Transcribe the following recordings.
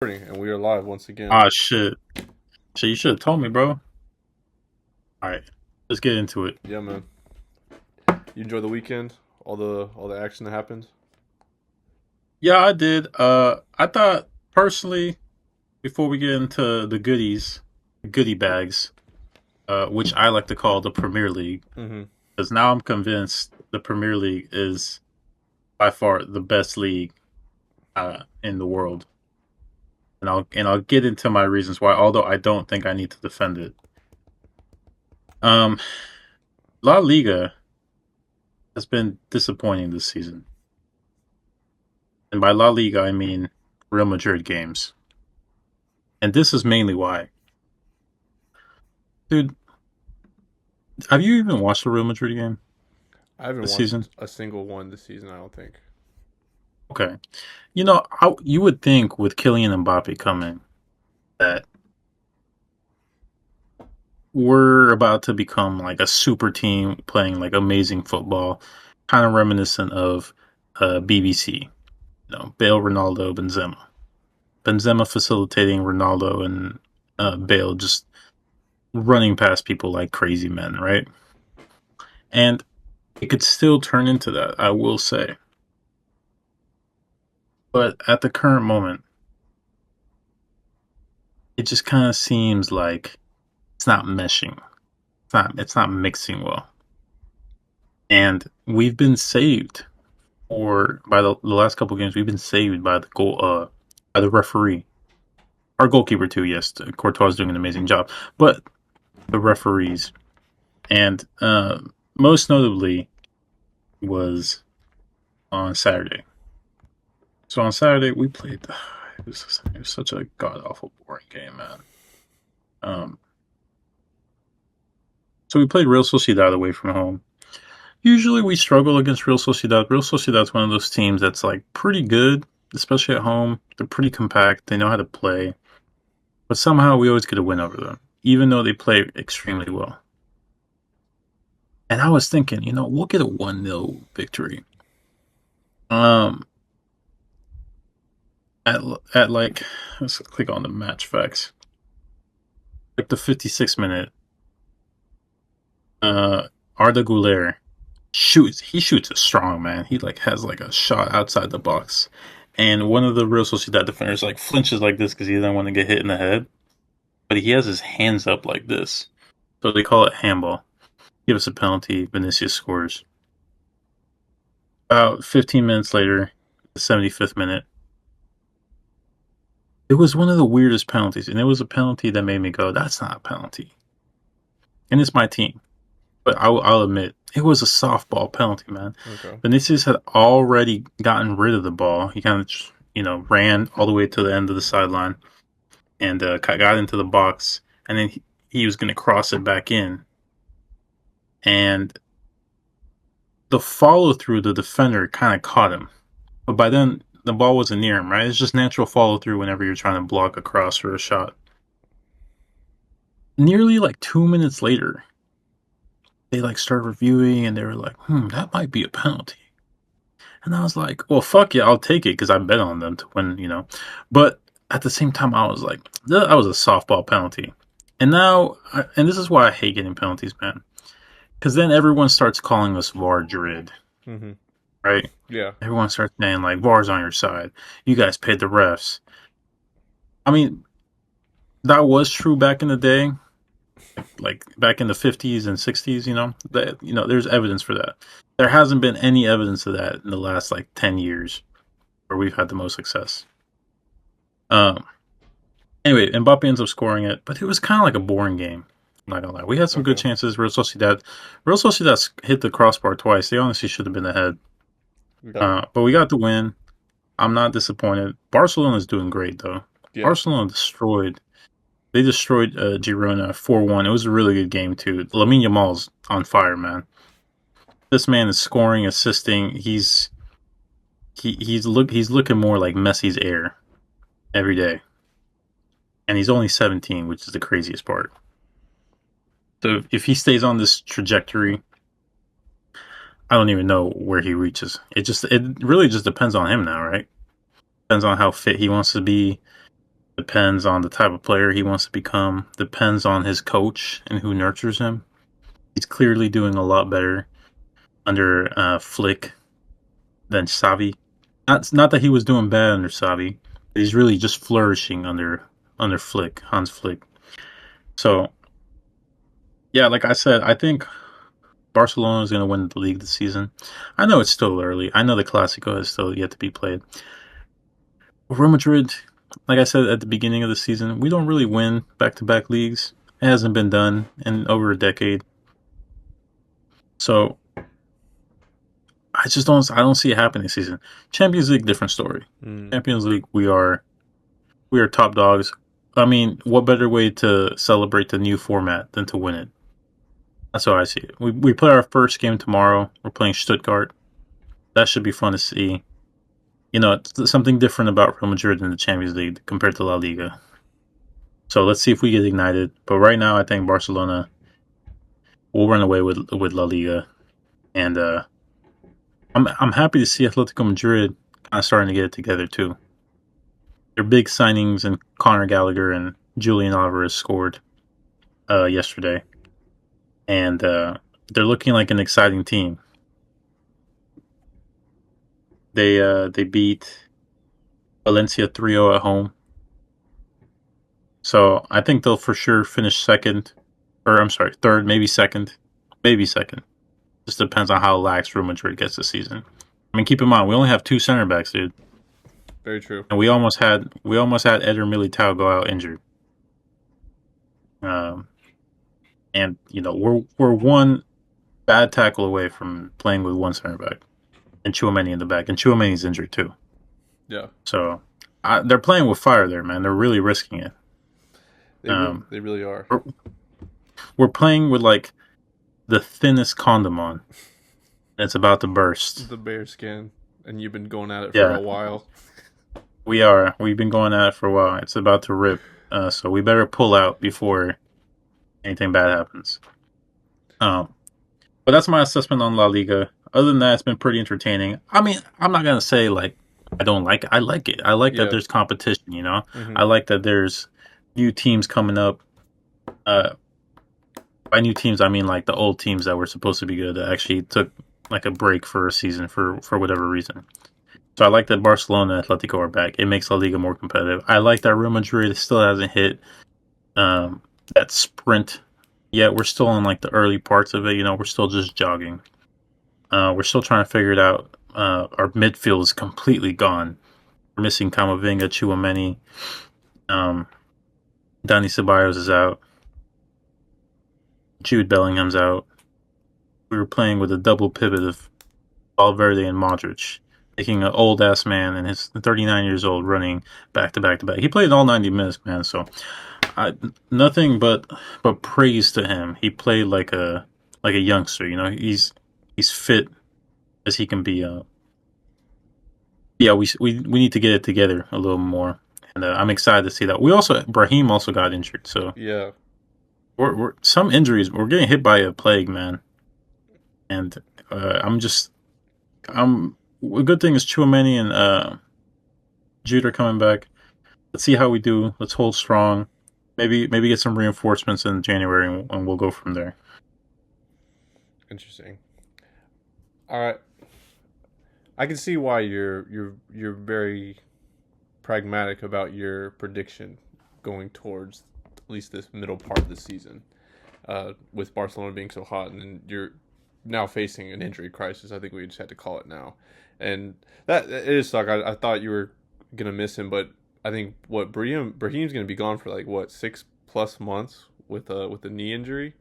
And we are live once again. Ah, shit. Shit, you should have told me, bro. All right, let's get into it. Yeah, man. You enjoy the weekend? All the action that happened. Yeah, I did. I thought personally, before we get into the goodie bags, which I like to call the Premier League, Mm-hmm. because now I'm convinced the Premier League is by far the best league in the world, and I'll get into my reasons why. Although I don't think I need to defend it. Um, La Liga has been disappointing this season. And by La Liga, I mean Real Madrid games. And this is mainly why. Dude, have you even watched a Real Madrid game I haven't this season? watched a single one this season. I don't think. Okay. You would think with Kylian Mbappe coming that we're about to become like a super team playing like amazing football, kind of reminiscent of BBC. Bale, Ronaldo, Benzema. Benzema facilitating Ronaldo and Bale just running past people like crazy men, right? And it could still turn into that, I will say. But at the current moment, it just kind of seems like it's not meshing. It's not mixing well. And we've been saved or by the last couple of games, we've been saved by the goal by the referee. Our goalkeeper too, yes. Courtois is doing an amazing job. But the referees and most notably was on Saturday. So on Saturday we played. It was such a god awful boring game, man. Um, so we played Real Sociedad away from home. Usually we struggle against Real Sociedad. Real Sociedad's one of those teams that's like pretty good, especially at home. They're pretty compact. They know how to play, but somehow we always get a win over them, even though they play extremely well. And I was thinking, we'll get a 1-0 victory. Um, at at like let's click on the match facts. Like the 56th minute, Arda Güler shoots. He shoots a strong, man. He like has like a shot outside the box, and one of the Real Sociedad defenders like flinches like this because he doesn't want to get hit in the head, but he has his hands up like this, so they call it handball. Give us a penalty. Vinicius scores. About 15 minutes later, the 75th minute, it was one of the weirdest penalties, and it was a penalty that made me go, "That's not a penalty," and it's my team. But I'll admit it was a softball penalty, man. Okay. Vinicius had already gotten rid of the ball. He kind of ran all the way to the end of the sideline and got into the box, and then he was going to cross it back in, and the follow through, the defender kind of caught him, but by then the ball wasn't near him. Right, it's just natural follow through whenever you're trying to block a cross or a shot. Nearly like 2 minutes later, they like started reviewing and they were like, that might be a penalty. And I was like, well, fuck yeah, I'll take it because I bet on them to win. But at the same time, I was like, that was a softball penalty. And now, and this is why I hate getting penalties, man. Because then everyone starts calling us VAR Drid, Mm-hmm. right? Yeah. Everyone starts saying, like, VAR's on your side. You guys paid the refs. I mean, that was true back in the day, like back in the 50s and 60s, there's evidence for that. There hasn't been any evidence of that in the last like 10 years where we've had the most success. Um, anyway, Mbappe ends up scoring it, but it was kind of like a boring game. I'm not gonna lie. We had some good Okay. chances. Real Sociedad hit the crossbar twice. They honestly should have been ahead. We got. But we got the win. I'm not disappointed. Barcelona's doing great though. Yeah. Barcelona destroyed. They destroyed Girona 4-1. It was a really good game too. Lamine Yamal's on fire, man. This man is scoring, assisting. He's looking more like Messi's heir every day, and he's only 17, which is the craziest part. So if he stays on this trajectory, I don't even know where he reaches. It really just depends on him now, right? Depends on how fit he wants to be. Depends on the type of player he wants to become. Depends on his coach and who nurtures him. He's clearly doing a lot better under Flick than Xavi. Not that he was doing bad under Xavi. He's really just flourishing under Flick, Hans Flick. So yeah, like I said, I think Barcelona is going to win the league this season. I know it's still early. I know the Clasico is still yet to be played. Real Madrid, like I said at the beginning of the season, we don't really win back-to-back leagues. It hasn't been done in over a decade. So I don't see it happening this season. Champions League, different story. Champions League, we are top dogs. I mean, what better way to celebrate the new format than to win it? That's how I see it. We play our first game tomorrow. We're playing Stuttgart. That should be fun to see. You know, it's something different about Real Madrid in the Champions League compared to La Liga. So let's see if we get ignited. But right now, I think Barcelona will run away with La Liga, and I'm happy to see Atletico Madrid kind of starting to get it together too. Their big signings and Conor Gallagher and Julian Alvarez scored yesterday, and they're looking like an exciting team. They beat Valencia 3-0 at home. So I think they'll for sure finish third, maybe second. Just depends on how lax Real Madrid gets this season. I mean, keep in mind we only have 2 center backs, dude. Very true. And we almost had Eder Militao go out injured. And you know we're one bad tackle away from playing with 1 center back, and Tchouaméni in the back, and Tchouaméni's injured too. Yeah. So they're playing with fire there, man. They're really risking it. They really are. We're playing with like the thinnest condom on. It's about to burst. The bear skin, and you've been going at it for a while. We are. We've been going at it for a while. It's about to rip. So we better pull out before anything bad happens. But that's my assessment on La Liga. Other than that, it's been pretty entertaining. I mean, I'm not gonna say like I don't like it. I like it. I like that there's competition. You know, I like that there's new teams coming up. By new teams, I mean like the old teams that were supposed to be good that actually took like a break for a season for whatever reason. So I like that Barcelona and Atletico are back. It makes La Liga more competitive. I like that Real Madrid still hasn't hit that sprint yet. We're still in like the early parts of it. You know, we're still just jogging. We're still trying to figure it out. Our midfield is completely gone. We're missing Camavinga, Tchouaméni. Dani Ceballos is out. Jude Bellingham's out. We were playing with a double pivot of Valverde and Modric, making an old ass man and his 39 years old running back to back to back. He played all 90 minutes, man. So nothing but praise to him. He played like a youngster. You know, he's fit as he can be. Yeah, we need to get it together a little more, and I'm excited to see that. Brahim also got injured, so yeah, we're some injuries. We're getting hit by a plague, man, and a good thing is Tchouaméni and Jude are coming back. Let's see how we do. Let's hold strong. Maybe get some reinforcements in January, and we'll go from there. Interesting. All right. I can see why you're very pragmatic about your prediction going towards at least this middle part of the season, with Barcelona being so hot, and then you're now facing an injury crisis. I think we just had to call it now, and that it is suck. I thought you were gonna miss him, but I think Brahim's gonna be gone for like 6+ months with a knee injury.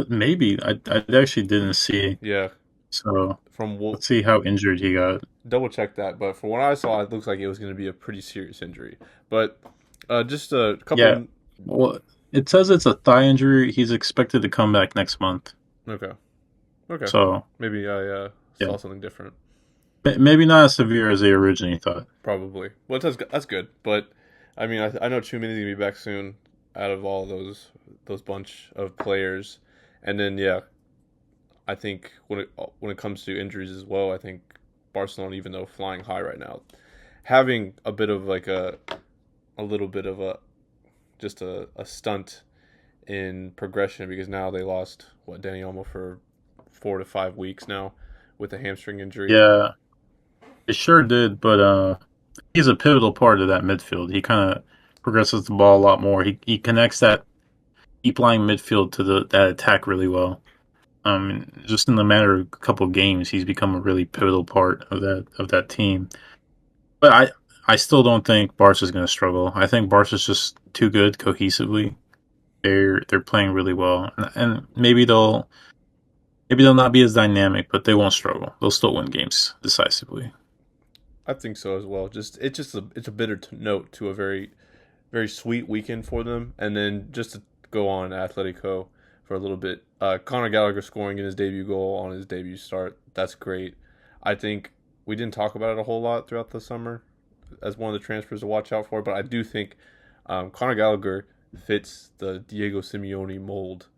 Maybe I actually didn't see. Yeah. So let's see how injured he got. Double check that, but from what I saw, it looks like it was going to be a pretty serious injury. But just a couple. Yeah. Well, it says it's a thigh injury. He's expected to come back next month. Okay. So maybe I saw something different. Maybe not as severe as they originally thought. Probably. Well, that's good. But I mean, I know Tchouaméni's gonna be back soon. Out of all those bunch of players, and then I think when it comes to injuries as well, I think Barcelona, even though flying high right now, having a bit of like a little bit of a stunt in progression because now they lost Danny Olmo for 4 to 5 weeks now with a hamstring injury. Yeah, it sure did, but he's a pivotal part of that midfield. He kind of progresses the ball a lot more. He connects that deep lying midfield to that attack really well. Just in the matter of a couple of games, he's become a really pivotal part of that team. But I still don't think Barca's going to struggle. I think Barca's just too good cohesively. They're playing really well, and maybe they'll not be as dynamic, but they won't struggle. They'll still win games decisively. I think so as well. It's a bitter note to a very sweet weekend for them, and then just to go on Atletico for a little bit. Conor Gallagher scoring in his debut goal on his debut start. That's great. I think we didn't talk about it a whole lot throughout the summer as one of the transfers to watch out for, but I do think Conor Gallagher fits the Diego Simeone mold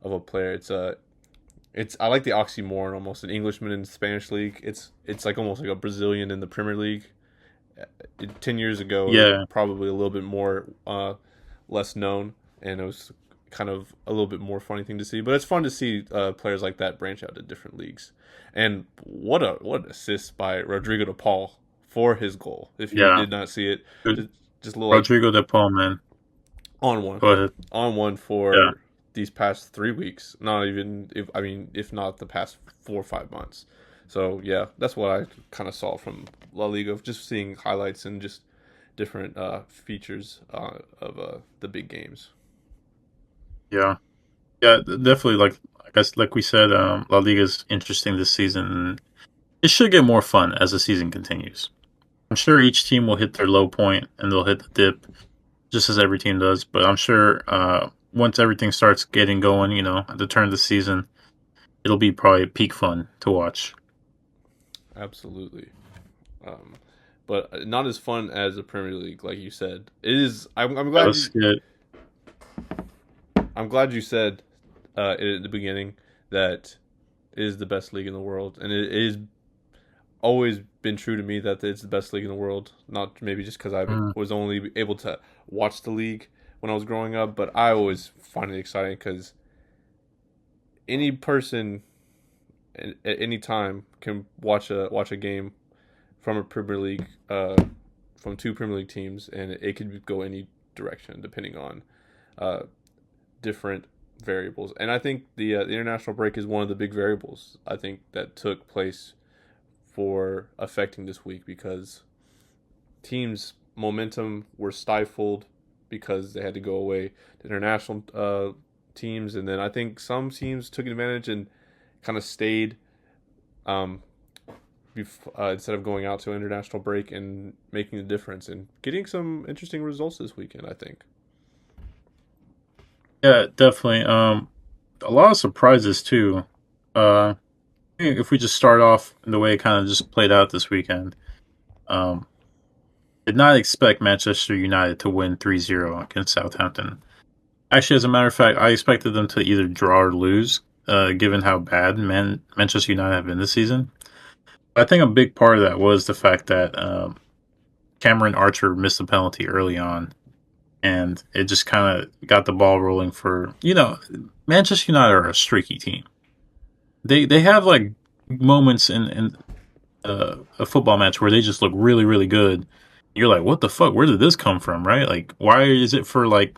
of a player. It's I like the oxymoron almost an Englishman in the Spanish league. It's like almost like a Brazilian in the Premier League. 10 years ago, it was Yeah, probably a little bit more less known, and it was kind of a little bit more funny thing to see. But it's fun to see players like that branch out to different leagues. And what an assist by Rodrigo de Paul for his goal. If you yeah. did not see it, Good. just a little like Rodrigo de Paul, man. on one Go ahead. on one Yeah, for these past 3 weeks. Not even if not the past 4 or 5 months. So yeah, that's what I kind of saw from La Liga, just seeing highlights and just different features of the big games. yeah, yeah. Definitely. Like I guess, like we said, La Liga's interesting this season. It should get more fun as the season continues. I'm sure each team will hit their low point and they'll hit the dip, just as every team does. But I'm sure once everything starts getting going, at the turn of the season, it'll be probably peak fun to watch. Absolutely. Um, but not as fun as the Premier League, like you said. It is. I'm Yeah, glad let's get I'm glad you said at the beginning that it is the best league in the world, and it is always been true to me that it's the best league in the world. Not maybe just because I mm, was only able to watch the league when I was growing up, but I always find it exciting because any person at any time can watch a game from a Premier League from two Premier League teams, and it could go any direction depending on uh, different variables. And I think the international break is one of the big variables I think that took place for affecting this week because teams' momentum were stifled because they had to go away to international teams, and then I think some teams took advantage and kind of stayed um, instead of going out to an international break and making a difference and getting some interesting results this weekend. I think. yeah, definitely. A lot of surprises too. Uh, if we just start off the way it kind of just played out this weekend, um, did not expect Manchester United to win 3-0 against Southampton. Actually, as a matter of fact, I expected them to either draw or lose, given how bad Manchester United have been this season. I think a big part of that was the fact that Cameron Archer missed a penalty early on, and it just kind of got the ball rolling for Manchester United are a streaky team. They have like moments in a football match where they just look really really good. You're like, what the fuck? Where did this come from? Right? Like, why is it for like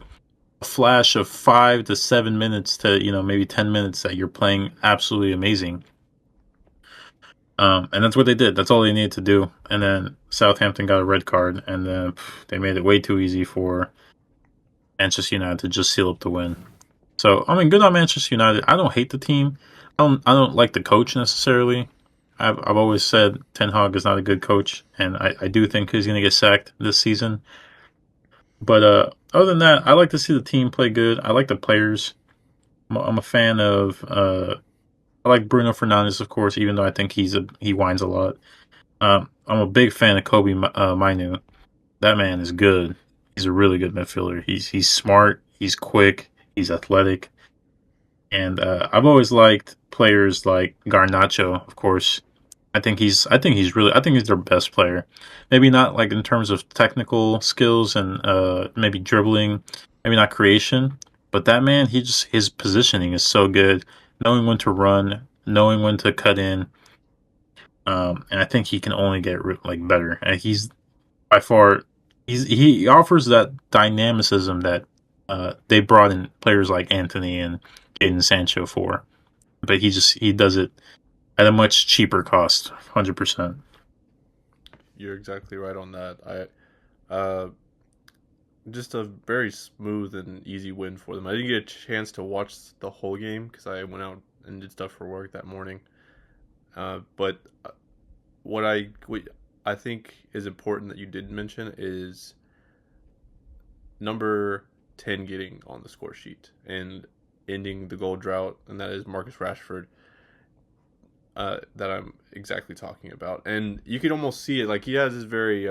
a flash of 5 to 7 minutes to maybe 10 minutes that you're playing absolutely amazing? And that's what they did. That's all they needed to do. And then Southampton got a red card, and then they made it way too easy for Manchester United to just seal up the win. So I mean, good on Manchester United. I don't hate the team. I don't like the coach necessarily. I've always said Ten Hag is not a good coach, and I do think he's going to get sacked this season. But other than that, I like to see the team play good. I like the players. I'm a fan of. I like Bruno Fernandes, of course, even though I think he whines a lot. I'm a big fan of Kobe Minu. That man is good. He's a really good midfielder. He's smart. He's quick. He's athletic. And I've always liked players like Garnacho, of course. I think he's their best player. Maybe not like in terms of technical skills and maybe dribbling, maybe not creation, but that man, his positioning is so good, knowing when to run, knowing when to cut in. And I think he can only get like better. And he's by far he offers that dynamicism that they brought in players like Anthony and Jadon Sancho for, but he does it at a much cheaper cost, 100%. You're exactly right on that. Uh, just a very smooth and easy win for them. I didn't get a chance to watch the whole game because I went out and did stuff for work that morning. But what I think is important that you did mention is number 10 getting on the score sheet and ending the goal drought, and that is Marcus Rashford. That I'm exactly talking about, and you could almost see it. Like he has this very,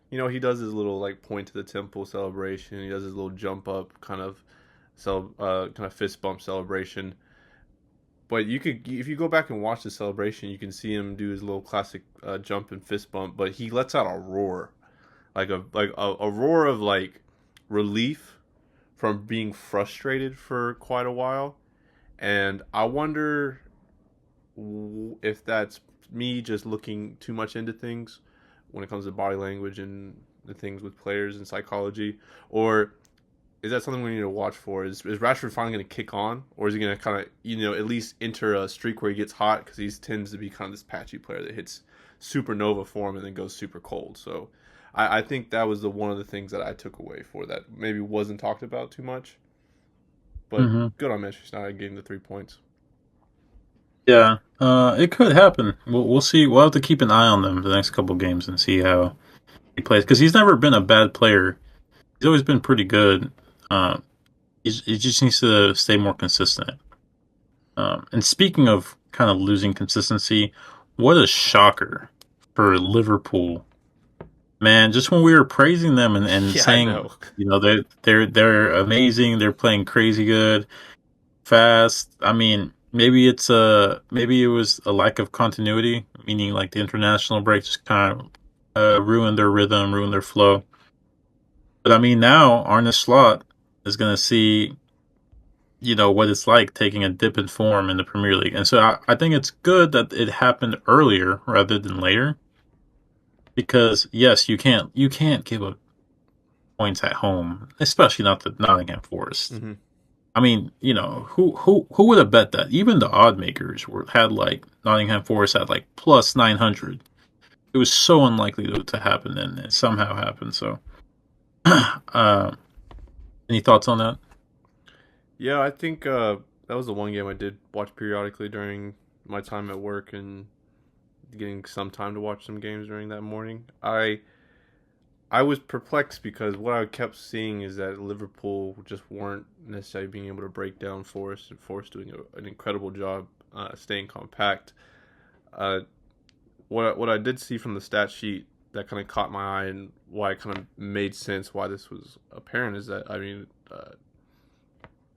he does his little like point to the temple celebration. He does his little jump up kind of, kind of fist bump celebration. But if you go back and watch the celebration, you can see him do his little classic jump and fist bump. But he lets out a roar, like a roar of like relief from being frustrated for quite a while. And I wonder if that's me just looking too much into things when it comes to body language and the things with players and psychology, or is that something we need to watch for? Is Rashford finally going to kick on, or is he going to kind of at least enter a streak where he gets hot because he tends to be kind of this patchy player that hits supernova form and then goes super cold. So I think that was one of the things that I took away for that maybe wasn't talked about too much, but Hmm. good on Manchester United getting the 3 points. Yeah, it could happen. We'll see. We'll have to keep an eye on them the next couple games and see how he plays because he's never been a bad player. He's always been pretty good. Uh, he just needs to stay more consistent. And speaking of kind of losing consistency, what a shocker for Liverpool, man! Just when we were praising them and Yeah, I saying, know. they're amazing, they're playing crazy good, fast. I mean, maybe it was a lack of continuity, meaning like the international break just kind of ruined their rhythm, ruined their flow. But I mean, now Arne Slot is going to see what it's like taking a dip in form in the Premier League, and so I think it's good that it happened earlier rather than later. Because yes, you can't give up points at home, especially not the Nottingham Forest. Hmm. I mean, who would have bet that? Even the odd makers had like Nottingham Forest at like plus 900. It was so unlikely to happen, and it somehow happened. So, uh, any thoughts on that? Yeah, I think that was the one game I did watch periodically during my time at work and getting some time to watch some games during that morning. I was perplexed because what I kept seeing is that Liverpool just weren't necessarily being able to break down Forest, and Forest doing an incredible job staying compact. Uh, what I did see from the stat sheet that kind of caught my eye and why it kind of made sense why this was apparent is that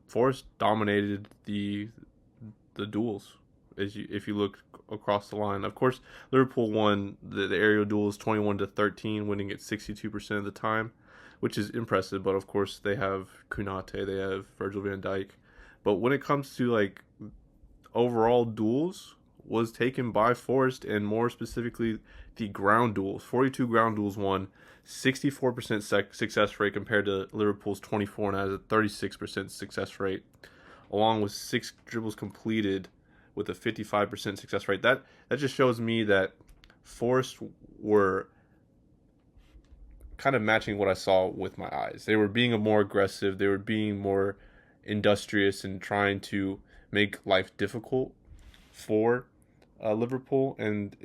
Forest dominated the duels. If you look across the line, of course, Liverpool won the aerial duels 21-13, winning it 62% of the time, which is impressive. But of course, they have Kunate, they have Virgil van Dijk. But when it comes to like overall duels, was taken by Forest, and more specifically the ground duels. 42 ground duels won, 64% success rate compared to Liverpool's 24, and has a 36% success rate, along with 6 dribbles completed with a 55% success rate. That just shows me that Forest were kind of matching what I saw with my eyes. They were being more aggressive. They were being more industrious and trying to make life difficult for Liverpool and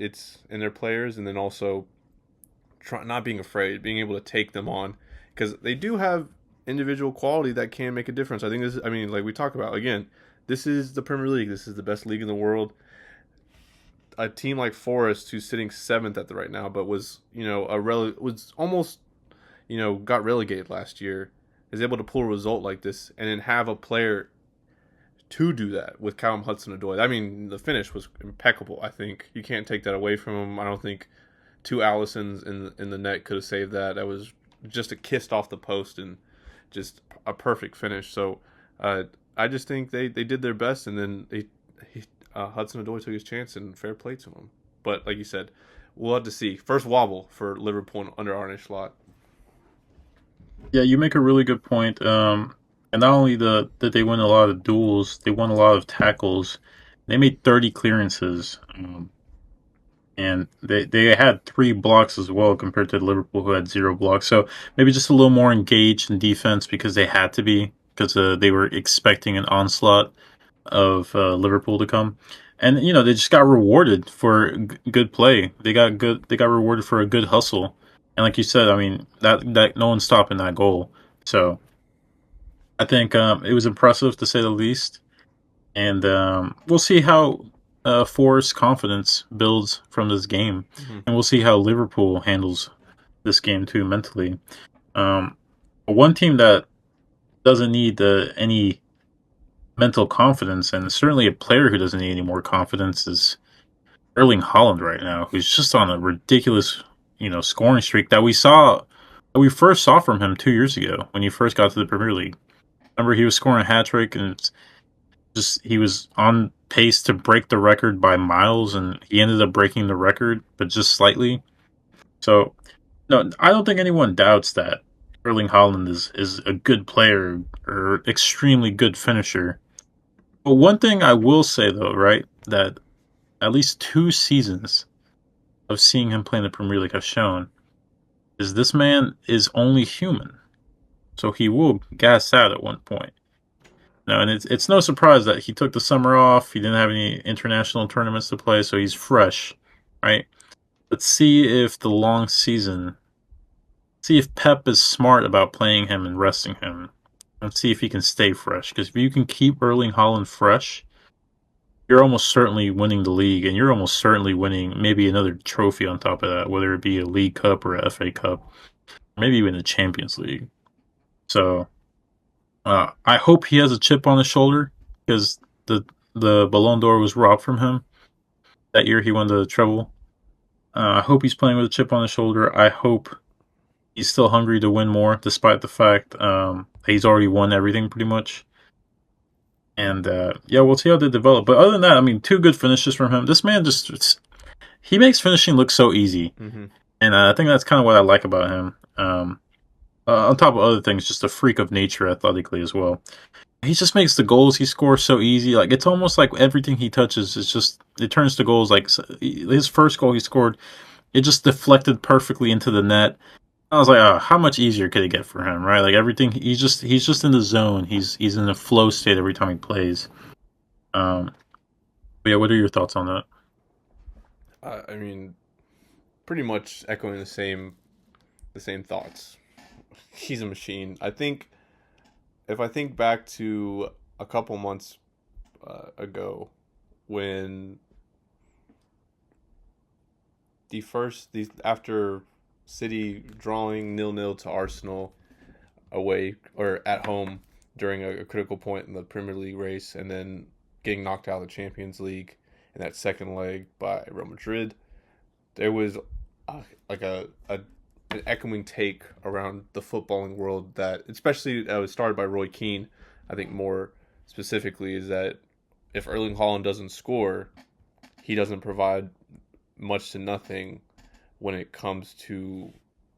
their players, and then also not being afraid, being able to take them on because they do have individual quality that can make a difference. I think this. I mean, like we talk about again, this is the Premier League. This is the best league in the world. A team like Forest, who's sitting seventh at the right now, but was was almost got relegated last year, is able to pull a result like this and then have a player to do that with Callum Hudson-Odoi. I mean, the finish was impeccable. I think you can't take that away from him. I don't think two Allisons in the net could have saved that. That was just a kissed off the post and just a perfect finish. So uh, I just think they did their best, and then Hudson-Odoi took his chance, and fair play to him. But like you said, we'll have to see. First wobble for Liverpool under Arne Slot. Yeah, you make a really good point. And not only that they win a lot of duels, they won a lot of tackles. They made 30 clearances, and they had 3 blocks as well compared to Liverpool, who had 0 blocks. So maybe just a little more engaged in defense because they had to be, because they were expecting an onslaught of Liverpool to come. And they just got rewarded for good play. They got good. They got rewarded for a good hustle. And like you said, I mean that no one's stopping that goal. So I think it was impressive to say the least. And we'll see how Forest's confidence builds from this game, Mm-hmm. and we'll see how Liverpool handles this game too mentally. Um, one team that doesn't need any mental confidence, and certainly a player who doesn't need any more confidence, is Erling Haaland right now, who's just on a ridiculous, scoring streak that we first saw from him 2 years ago when he first got to the Premier League. Remember, he was scoring a hat trick, and he was on pace to break the record by miles, and he ended up breaking the record, but just slightly. So, no, I don't think anyone doubts that Erling Haaland is a good player or extremely good finisher. But one thing I will say though, right, that at least 2 seasons of seeing him play in the Premier League have shown is this man is only human. So he will gas out at one point. No, and it's no surprise that he took the summer off. He didn't have any international tournaments to play, so he's fresh, right? Let's see if the long season, see if Pep is smart about playing him and resting him, and see if he can stay fresh. Because if you can keep Erling Haaland fresh, you're almost certainly winning the league, and you're almost certainly winning maybe another trophy on top of that, whether it be a League Cup or a FA Cup, maybe even a Champions League. So I hope he has a chip on his shoulder because the Ballon d'Or was robbed from him that year. He won the treble. I hope he's playing with a chip on his shoulder. I hope he's still hungry to win more, despite the fact he's already won everything pretty much. And yeah, we'll see how they develop. But other than that, I mean, 2 good finishes from him. This man he makes finishing look so easy, Mm-hmm. and I think that's kind of what I like about him. On top of other things, just a freak of nature athletically as well. He just makes the goals he scores so easy. Like it's almost like everything he touches is just it turns to goals. Like his first goal he scored, it just deflected perfectly into the net. I was like, oh, how much easier could it get for him, right? Like everything, he's just in the zone. He's in a flow state every time he plays. But yeah, what are your thoughts on that? I mean, pretty much echoing the same thoughts. He's a machine. I think if I think back to a couple months ago when after City drawing 0-0 to Arsenal away or at home during a critical point in the Premier League race, and then getting knocked out of the Champions League in that second leg by Real Madrid, there was like an echoing take around the footballing world that, especially was started by Roy Keane, I think more specifically, is that if Erling Haaland doesn't score, he doesn't provide much to nothing when it comes to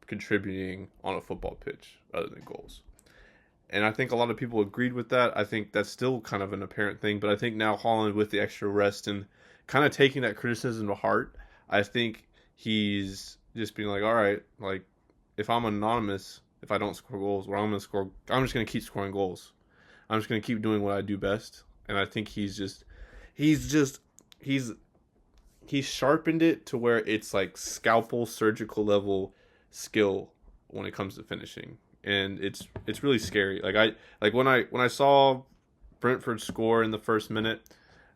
contributing on a football pitch other than goals. And I think a lot of people agreed with that. I think that's still kind of an apparent thing, but I think now Haaland, with the extra rest and kind of taking that criticism to heart, I think he's just being like, all right, like if I'm anonymous, if I don't score goals, well, I'm just going to keep scoring goals. I'm just going to keep doing what I do best. And I think he's sharpened it to where it's like scalpel surgical level skill when it comes to finishing. And it's really scary. Like when I saw Brentford score in the first minute,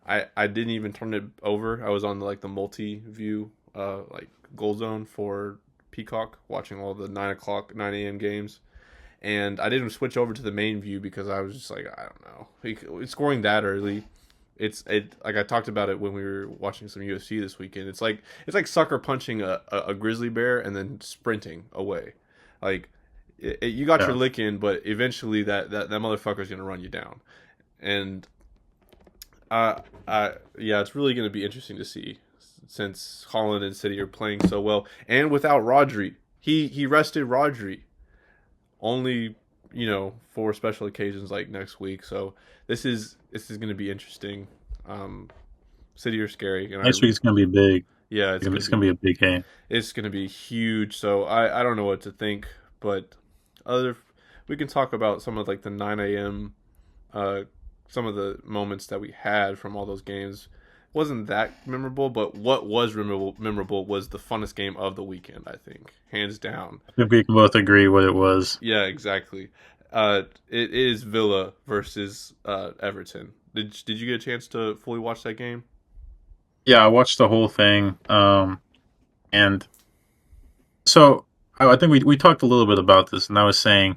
I didn't even turn it over. I was on the multi view like goal zone for Peacock, watching all the 9 a.m. games, and I didn't switch over to the main view because I was just like, I don't know, scoring that early. It like I talked about it when we were watching some UFC this weekend. It's like sucker punching a grizzly bear and then sprinting away. Like you got your Yeah. lick in, but eventually that motherfucker's gonna run you down. And yeah, it's really gonna be interesting to see since Holland and City are playing so well, and without Rodri. He rested Rodri only, for special occasions like next week. So this is going to be interesting. Um, City are scary, and Next week's gonna be big. yeah, it's going It's to gonna be be a big game. it's going to be huge. So I don't know what to think, but other we can talk about some of like the 9 a.m. Uh, some of the moments that we had from all those games. Wasn't that memorable, but what was memorable was the funnest game of the weekend. I think hands down. I think we can both agree what it was. Yeah, exactly. It is Villa versus Everton. Did you get a chance to fully watch that game? Yeah, I watched the whole thing. And so I think we talked a little bit about this, and I was saying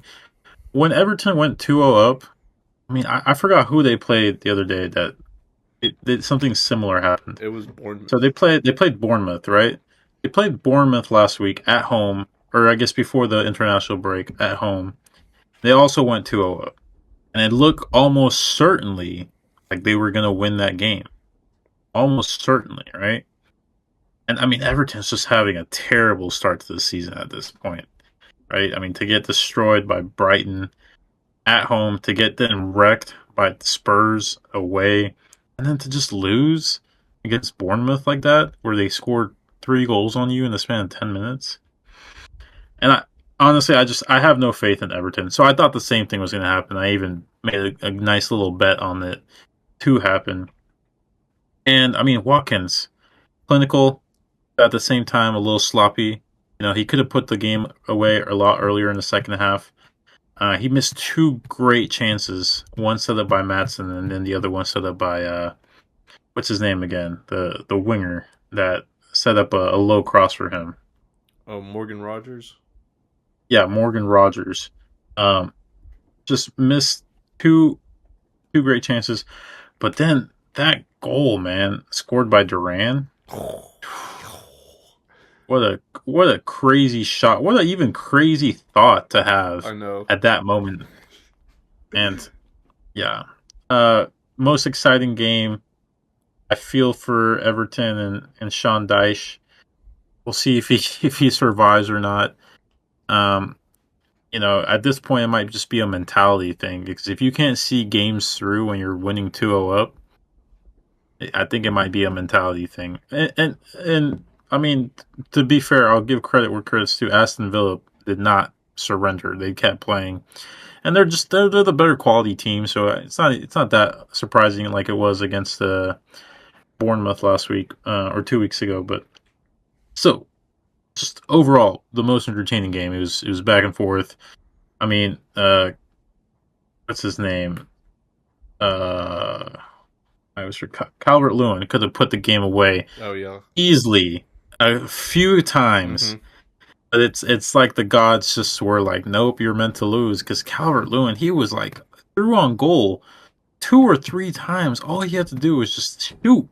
when Everton went 2-0 up. I mean, I forgot who they played the other day that something similar happened. It was So Bournemouth. they played Bournemouth, right? They played Bournemouth last week at home, or I guess before the international break at home. They also went 2-0 up, and it looked almost certainly like they were going to win that game. Almost certainly, right? And I mean, Everton's just having a terrible start to the season at this point, right? I mean, to get destroyed by Brighton at home, to get then wrecked by the Spurs away, and then to just lose against Bournemouth like that, where they scored 3 goals on you in the span of 10 minutes. And honestly, I have no faith in Everton. So I thought the same thing was going to happen. I even made a nice little bet on it to happen. And I mean, Watkins, clinical, at the same time a little sloppy. He could have put the game away a lot earlier in the second half. He missed 2 great chances. One set up by Matson, and then the other one set up by what's his name again? The winger that set up a low cross for him. Oh, Morgan Rogers. Yeah, Morgan Rogers. Um, just missed two great chances, but then that goal, man, scored by Duran. What a crazy shot! What a even crazy thought to have I know. at that moment. And yeah, uh, most exciting game. I feel for Everton and Sean Dyche. We'll see if he if he survives or not. Um, at this point, it might just be a mentality thing because if you can't see games through when you're winning 2-0 up, I think it might be a mentality thing. And I mean, to be fair, I'll give credit where credit's due. Aston Villa did not surrender; they kept playing, and they're the better quality team. So it's not that surprising like it was against Bournemouth last week or 2 weeks ago. But so just overall, the most entertaining game. It was back and forth. I mean, what's his name? Uh, I was Calvert Lewin could have put the game away Oh yeah. easily a few times. Mm-hmm. But it's like the gods just were like, nope, you're meant to lose. Because Calvert Lewin, he was like through on goal 2 or 3 times. All he had to do was just shoot.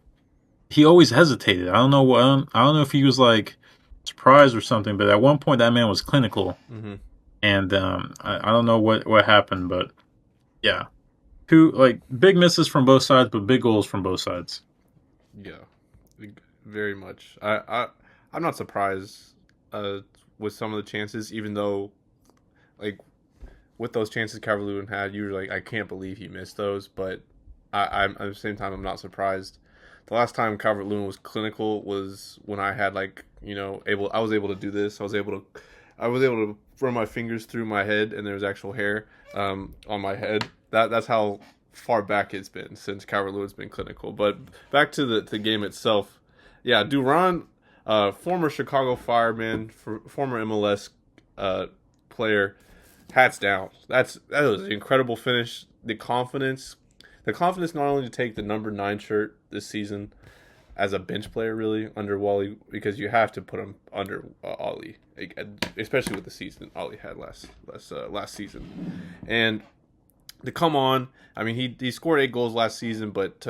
He always hesitated. I don't know what. I don't know if he was like surprised or something. But at one point, that man was clinical, Mm-hmm. and I don't know what happened, but yeah, two like big misses from both sides, but big goals from both sides. Yeah. Very much. I'm not surprised with some of the chances, even though like with those chances Calvert-Lewin had, you were like, I can't believe he missed those. But I'm at the same time, I'm not surprised. The last time Calvert-Lewin was clinical was when I had like I was able to do this. I was able to run my fingers through my head, and there was actual hair on my head. That's how far back it's been since Calvert-Lewin's been clinical. But back to the game itself. Yeah, Duran, former Chicago Fireman, former MLS player, hats down. That was an incredible finish. The confidence not only to take the number 9 shirt this season, as a bench player really under Wally because you have to put him under Ollie, like, especially with the season Ollie had last season, and to come on. I mean, he scored 8 goals last season, but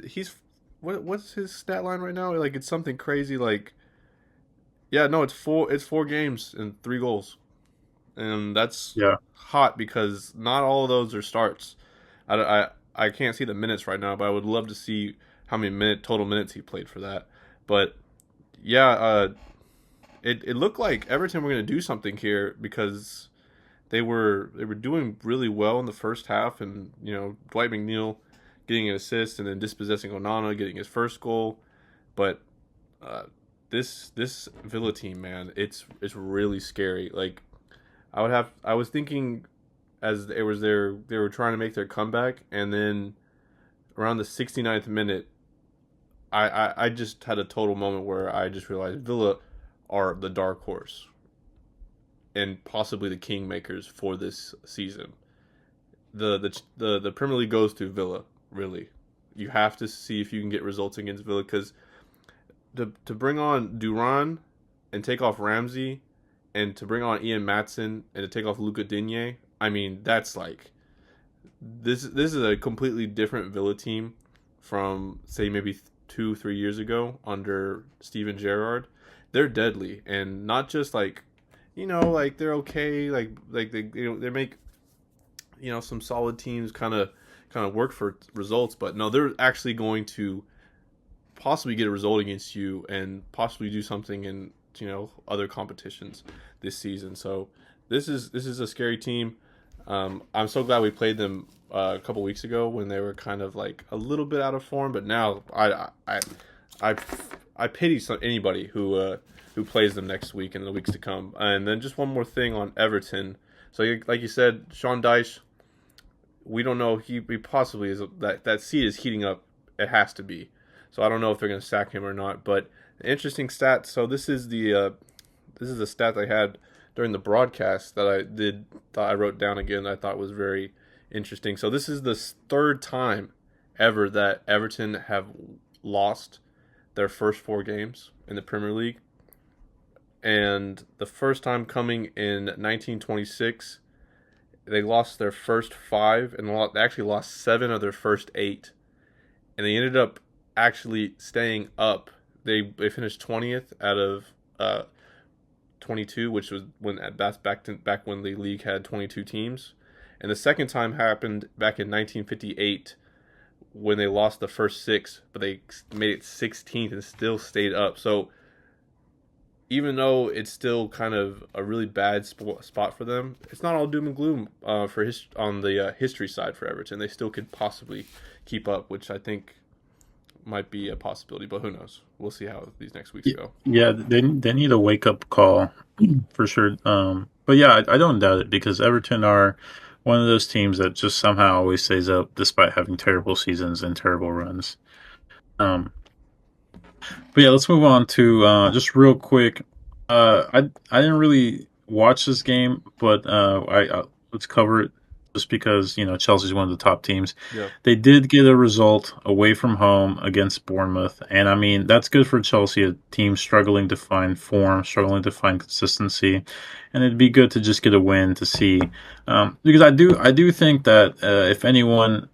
he's what's his stat line right now? Like it's something crazy. Like yeah, no, it's four games and 3 goals, and that's Yeah. hot because not all of those are starts. I can't see the minutes right now, but I would love to see how many total minutes he played for that. But yeah, it looked like Everton were going to do something here because they were doing really well in the first half, and Dwight McNeil getting an assist and then dispossessing Onana, getting his first goal. But uh, this Villa team, man, it's really scary. Like I was thinking as they were trying to make their comeback, and then around the 69th minute, I just had a total moment where I just realized Villa are the dark horse and possibly the kingmakers for this season. The Premier League goes to Villa. Really, you have to see if you can get results against Villa because to bring on Duran and take off Ramsey, and to bring on Ian Matson and to take off Luca Digne. I mean, that's like this is a completely different Villa team from say maybe 2-3 years ago under Steven Gerrard. They're deadly and not just like like they're okay like they make some solid teams kind of work for results, but no, they're actually going to possibly get a result against you and possibly do something in other competitions this season. So this is a scary team. I'm so glad we played them a couple weeks ago when they were kind of like a little bit out of form, but now I I pity anybody who plays them next week and the weeks to come. And then just one more thing on Everton. So like you said, Sean Dyche, we don't know. He possibly is that seat is heating up. It has to be. So I don't know if they're going to sack him or not. But interesting stat. So this is the stat I had during the broadcast that I wrote down again. That I thought was very interesting. So this is the third time ever that Everton have lost their first 4 games in the Premier League, and the first time coming in 1926. They lost their first 5 and they actually lost 7 of their first 8, and they ended up actually staying up. They finished 20th out of 22, which was when back when the league had 22 teams. And the second time happened back in 1958 when they lost the first 6, but they made it 16th and still stayed up. So even though it's still kind of a really bad spot for them, it's not all doom and gloom on the history side for Everton. They still could possibly keep up, which I think might be a possibility, but who knows? We'll see how these next weeks go. Yeah, they need a wake up call for sure. But yeah, I don't doubt it because Everton are one of those teams that just somehow always stays up despite having terrible seasons and terrible runs. Um, but yeah, let's move on to just real quick. I didn't really watch this game, but let's cover it just because Chelsea's one of the top teams. Yeah, They did get a result away from home against Bournemouth, and I mean that's good for Chelsea, a team struggling to find form, struggling to find consistency, and it'd be good to just get a win to see because I do think that if anyone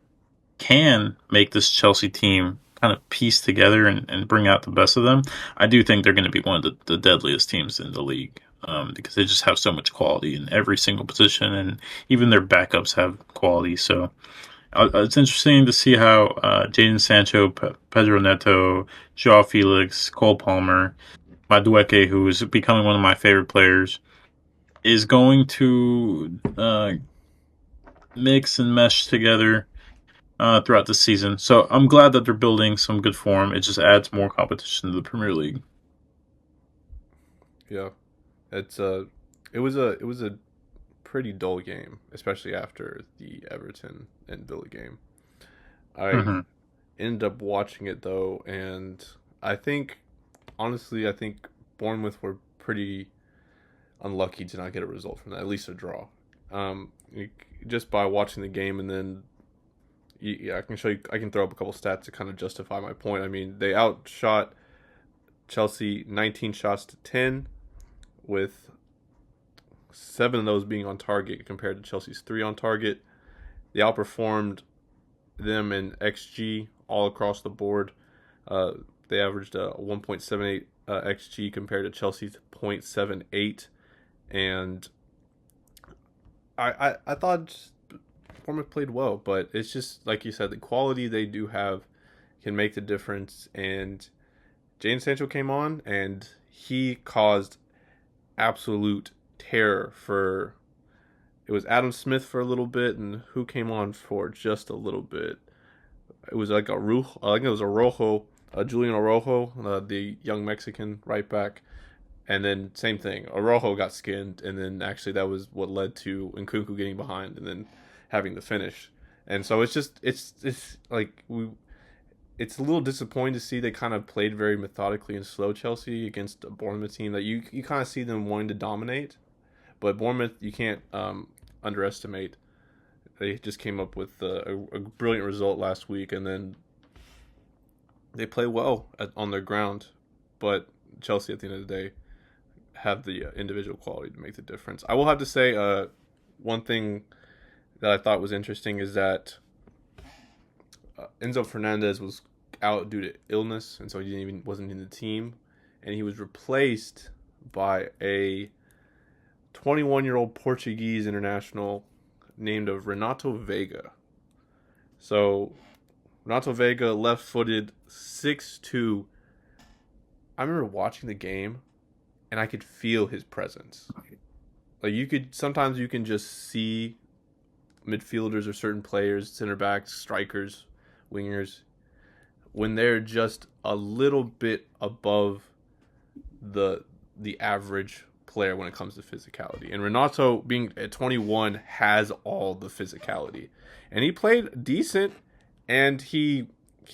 can make this Chelsea team kind of piece together and bring out the best of them, I do think they're going to be one of the deadliest teams in the league because they just have so much quality in every single position, and even their backups have quality. So it's interesting to see how Jadon Sancho, Pedro Neto, Joao Felix, Cole Palmer, Madueke, who is becoming one of my favorite players, is going to mix and mesh together throughout the season. So I'm glad that they're building some good form. It just adds more competition to the Premier League. yeah. It was a pretty dull game, especially after the Everton and Villa game. I Hmm. ended up watching it though, and I think honestly, I think Bournemouth were pretty unlucky to not get a result from that, at least a draw. Just by watching the game and then Yeah, I can show you. I can throw up a couple stats to kind of justify my point. I mean, they outshot Chelsea 19 shots to 10, with 7 of those being on target compared to Chelsea's 3 on target. They outperformed them in XG all across the board. Uh, they averaged 1.78 XG compared to Chelsea's 0.78, and I thought Bournemouth played well, but it's just like you said, the quality they do have can make the difference. And Jadon Sancho came on, and he caused absolute terror for. It was Adam Smith for a little bit, and who came on for just a little bit. It was like a Rujo, I think it was a Rojo, Julian Orojo, the young Mexican right back. And then same thing, Orojo got skinned, and then actually that was what led to Nkunku getting behind and then having the finish. And so it's like it's a little disappointing to see they kind of played very methodically and slow Chelsea against a Bournemouth team that you kind of see them wanting to dominate, but Bournemouth you can't underestimate. They just came up with a brilliant result last week, and then they play well on their ground, but Chelsea at the end of the day have the individual quality to make the difference. I will have to say, one thing that I thought was interesting is that Enzo Fernandez was out due to illness, and so wasn't in the team, and he was replaced by a 21-year-old Portuguese international named of Renato Vega. So Renato Vega, left-footed, 6'2". I remember watching the game, and I could feel his presence. Like sometimes you can just see midfielders or certain players, center backs, strikers, wingers, when they're just a little bit above the average player when it comes to physicality. And Renato, being at 21, has all the physicality, and he played decent, and he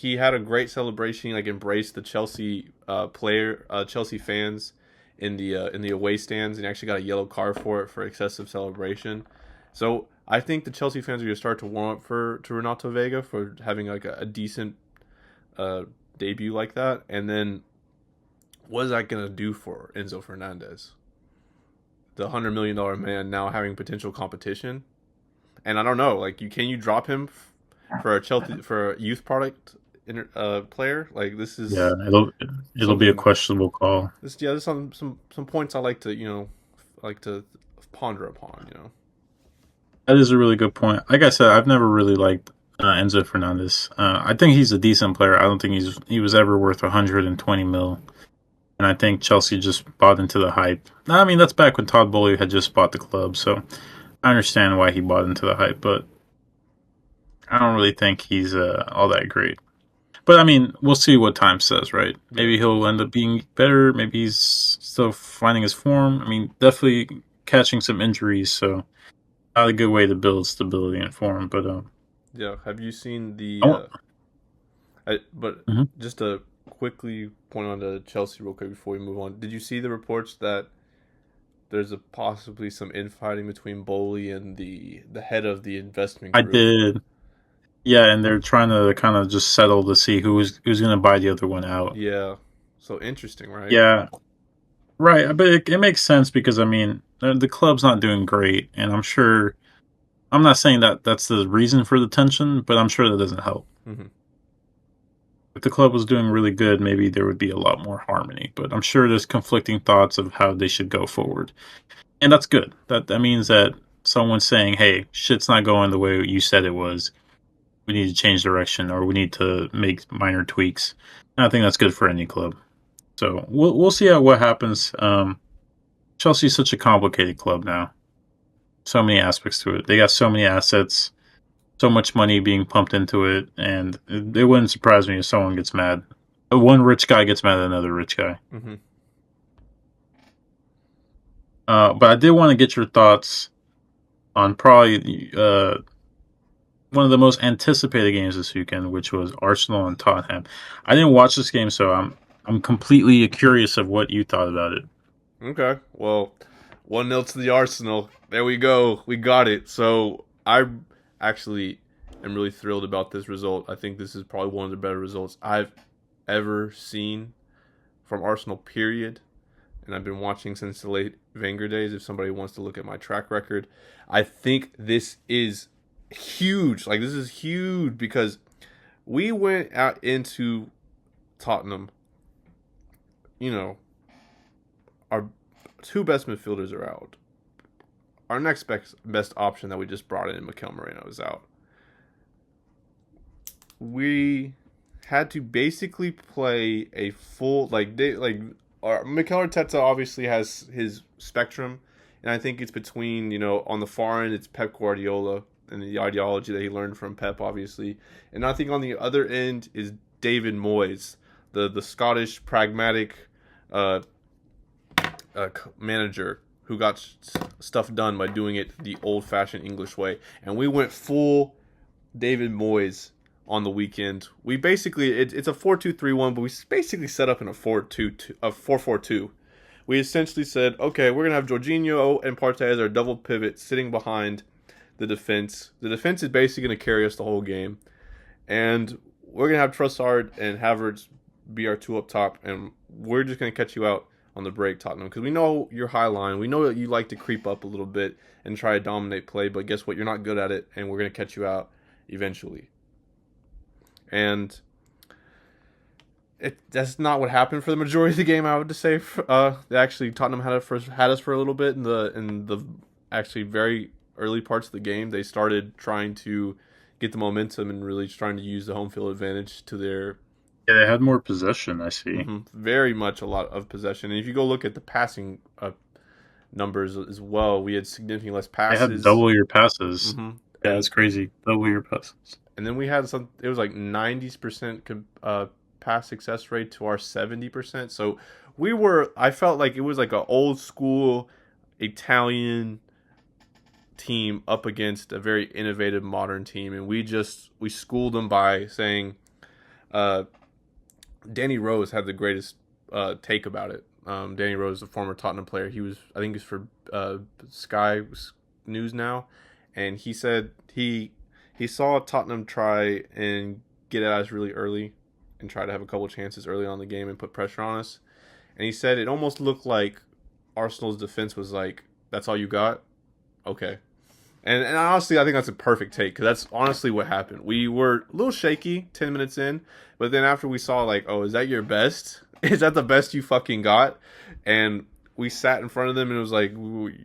had a great celebration. He, like, embraced the Chelsea Chelsea fans in the away stands, and actually got a yellow card for it for excessive celebration. So I think the Chelsea fans are going to start to warm up to Renato Vega for having like a decent debut like that. And then what is that going to do for Enzo Fernandez, the $100 million man, now having potential competition? And I don't know, like, can you drop him for a youth product player? Like, this Yeah, is it'll be a something. questionable call. There's some points I like to ponder upon. That is a really good point. Like I said, I've never really liked Enzo Fernandez. I think he's a decent player. I don't think he was ever worth 120 mil. And I think Chelsea just bought into the hype. I mean, that's back when Todd Bowley had just bought the club, so I understand why he bought into the hype, but I don't really think he's all that great. But I mean, we'll see what time says, right? Yeah. Maybe he'll end up being better. Maybe he's still finding his form. I mean, definitely catching some injuries, so not a good way to build stability and form. But Yeah. Have you seen I want, but mhm. just to quickly point on to Chelsea real quick before we move on. Did you see the reports that there's possibly some infighting between Bowley and the head of the investment I group? did, yeah, and they're trying to kind of just settle to see who's going to buy the other one out. Yeah. So interesting, right? Yeah, right. But it makes sense because I mean the club's not doing great, and I'm sure. I'm not saying that that's the reason for the tension, but I'm sure that doesn't help. Mm-hmm. If the club was doing really good, maybe there would be a lot more harmony. But I'm sure there's conflicting thoughts of how they should go forward, and that's good. That means that someone's saying, "Hey, shit's not going the way you said it was. We need to change direction, or we need to make minor tweaks." And I think that's good for any club. So we'll see what happens. Chelsea's such a complicated club now. So many aspects to it. They got so many assets, so much money being pumped into it, and it wouldn't surprise me if someone gets mad. One rich guy gets mad at another rich guy. Mm-hmm. But I did want to get your thoughts on probably one of the most anticipated games this weekend, which was Arsenal and Tottenham. I didn't watch this game, so I'm completely curious of what you thought about it. Okay. Well, 1-0 to the Arsenal. There we go. We got it. So I actually am really thrilled about this result. I think this is probably one of the better results I've ever seen from Arsenal, period. And I've been watching since the late Wenger days. If somebody wants to look at my track record, I think this is huge. Like, this is huge because we went out into Tottenham. You know, our two best midfielders are out. Our next best option that we just brought in, Mikel Moreno, is out. We had to basically play a full Mikel Arteta obviously has his spectrum, and I think it's between, on the far end it's Pep Guardiola and the ideology that he learned from Pep, obviously, and I think on the other end is David Moyes, the Scottish pragmatic manager who got stuff done by doing it the old-fashioned English way, and we went full David Moyes on the weekend. We basically it's a 4-2-3-1, but we basically set up in a 4-4-2. We essentially said, okay, we're gonna have Jorginho and Partey as our double pivot sitting behind the defense. The defense is basically gonna carry us the whole game, and we're gonna have Trossard and Havertz be our two up top, and we're just gonna catch you out on the break, Tottenham, because we know you're high line. We know that you like to creep up a little bit and try to dominate play, but guess what? You're not good at it, and we're gonna catch you out eventually. And that's not what happened for the majority of the game, I would say. Actually, Tottenham had us for a little bit in the actually very early parts of the game. They started trying to get the momentum and really trying to use the home field advantage to their. Yeah, they had more possession, I see. Very much a lot of possession. And if you go look at the passing numbers as well, we had significantly less passes. They had double your passes. Yeah, it's crazy. Double your passes. And then we had it was like 90% pass success rate to our 70%. So I felt like it was like an old school Italian team up against a very innovative modern team. And we schooled them by saying, Danny Rose had the greatest take about it. Danny Rose, a former Tottenham player, I think he's for Sky News now. And he said he saw Tottenham try and get at us really early and try to have a couple chances early on in the game and put pressure on us. And he said it almost looked like Arsenal's defense was like, that's all you got? Okay. And honestly, I think that's a perfect take because that's honestly what happened. We were a little shaky 10 minutes in, but then after we saw like, oh, is that your best? Is that the best you fucking got? And we sat in front of them and it was like,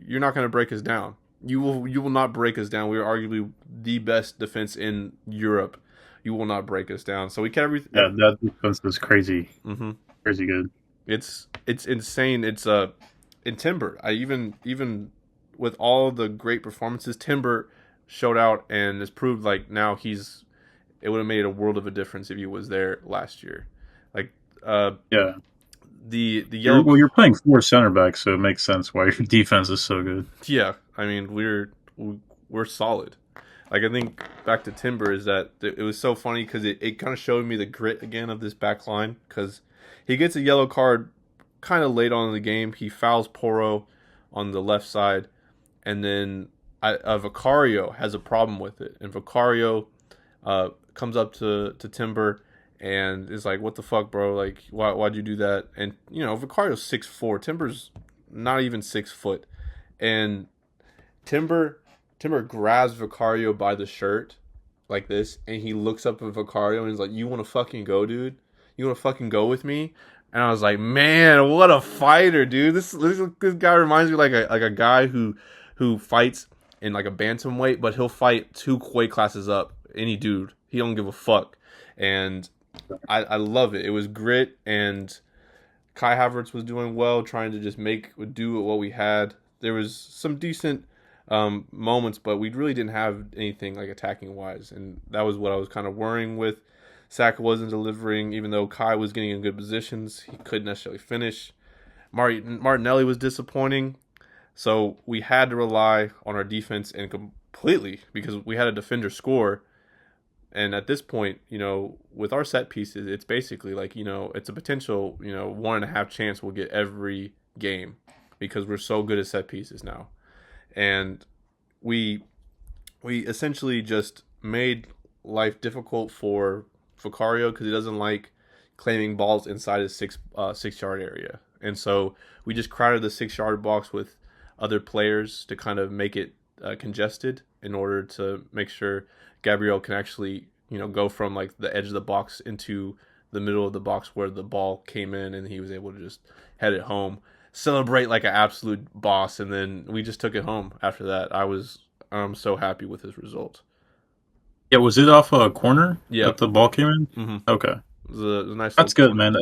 you're not going to break us down. You will not break us down. We are arguably the best defense in Europe. You will not break us down. So we kept everything. Yeah, that defense is crazy. Crazy good. It's insane. It's in Timber. I even with all the great performances, Timber showed out and has proved like now it would have made a world of a difference if he was there last year. Like yeah. The yellow. Well, you're playing 4 center backs, so it makes sense why your defense is so good. Yeah, I mean we're solid. Like I think back to Timber is that it was so funny because it kind of showed me the grit again of this back line because he gets a yellow card kind of late on in the game. He fouls Porro on the left side, and then Vicario has a problem with it, and Vicario comes up to Timber. And is like, what the fuck, bro? Like, why'd you do that? And, Vicario's 6'4". Timber's not even 6 foot. And Timber grabs Vicario by the shirt like this. And he looks up at Vicario and he's like, you want to fucking go, dude? You want to fucking go with me? And I was like, man, what a fighter, dude. This guy reminds me like a guy who fights in like a bantamweight, but he'll fight 2 weight classes up. Any dude. He don't give a fuck. And I love it. It was grit, and Kai Havertz was doing well, trying to just do with what we had. There was some decent moments, but we really didn't have anything like attacking wise, and that was what I was kind of worrying with. Saka wasn't delivering, even though Kai was getting in good positions. He couldn't necessarily finish. Martinelli was disappointing, so we had to rely on our defense and completely because we had a defender score. And at this point, with our set pieces, it's basically like, it's a potential, 1.5 chance we'll get every game because we're so good at set pieces now. And we essentially just made life difficult for Vicario because he doesn't like claiming balls inside his 6 yard area, and so we just crowded the 6 yard box with other players to kind of make it congested in order to make sure Gabriel can actually go from like the edge of the box into the middle of the box where the ball came in, and he was able to just head it home, celebrate like an absolute boss, and then we just took it home after that. I'm so happy with his result. Yeah, was it off a corner Yeah. that the ball came in? Mm-hmm. Okay, It was a nice little that's good, corner. man.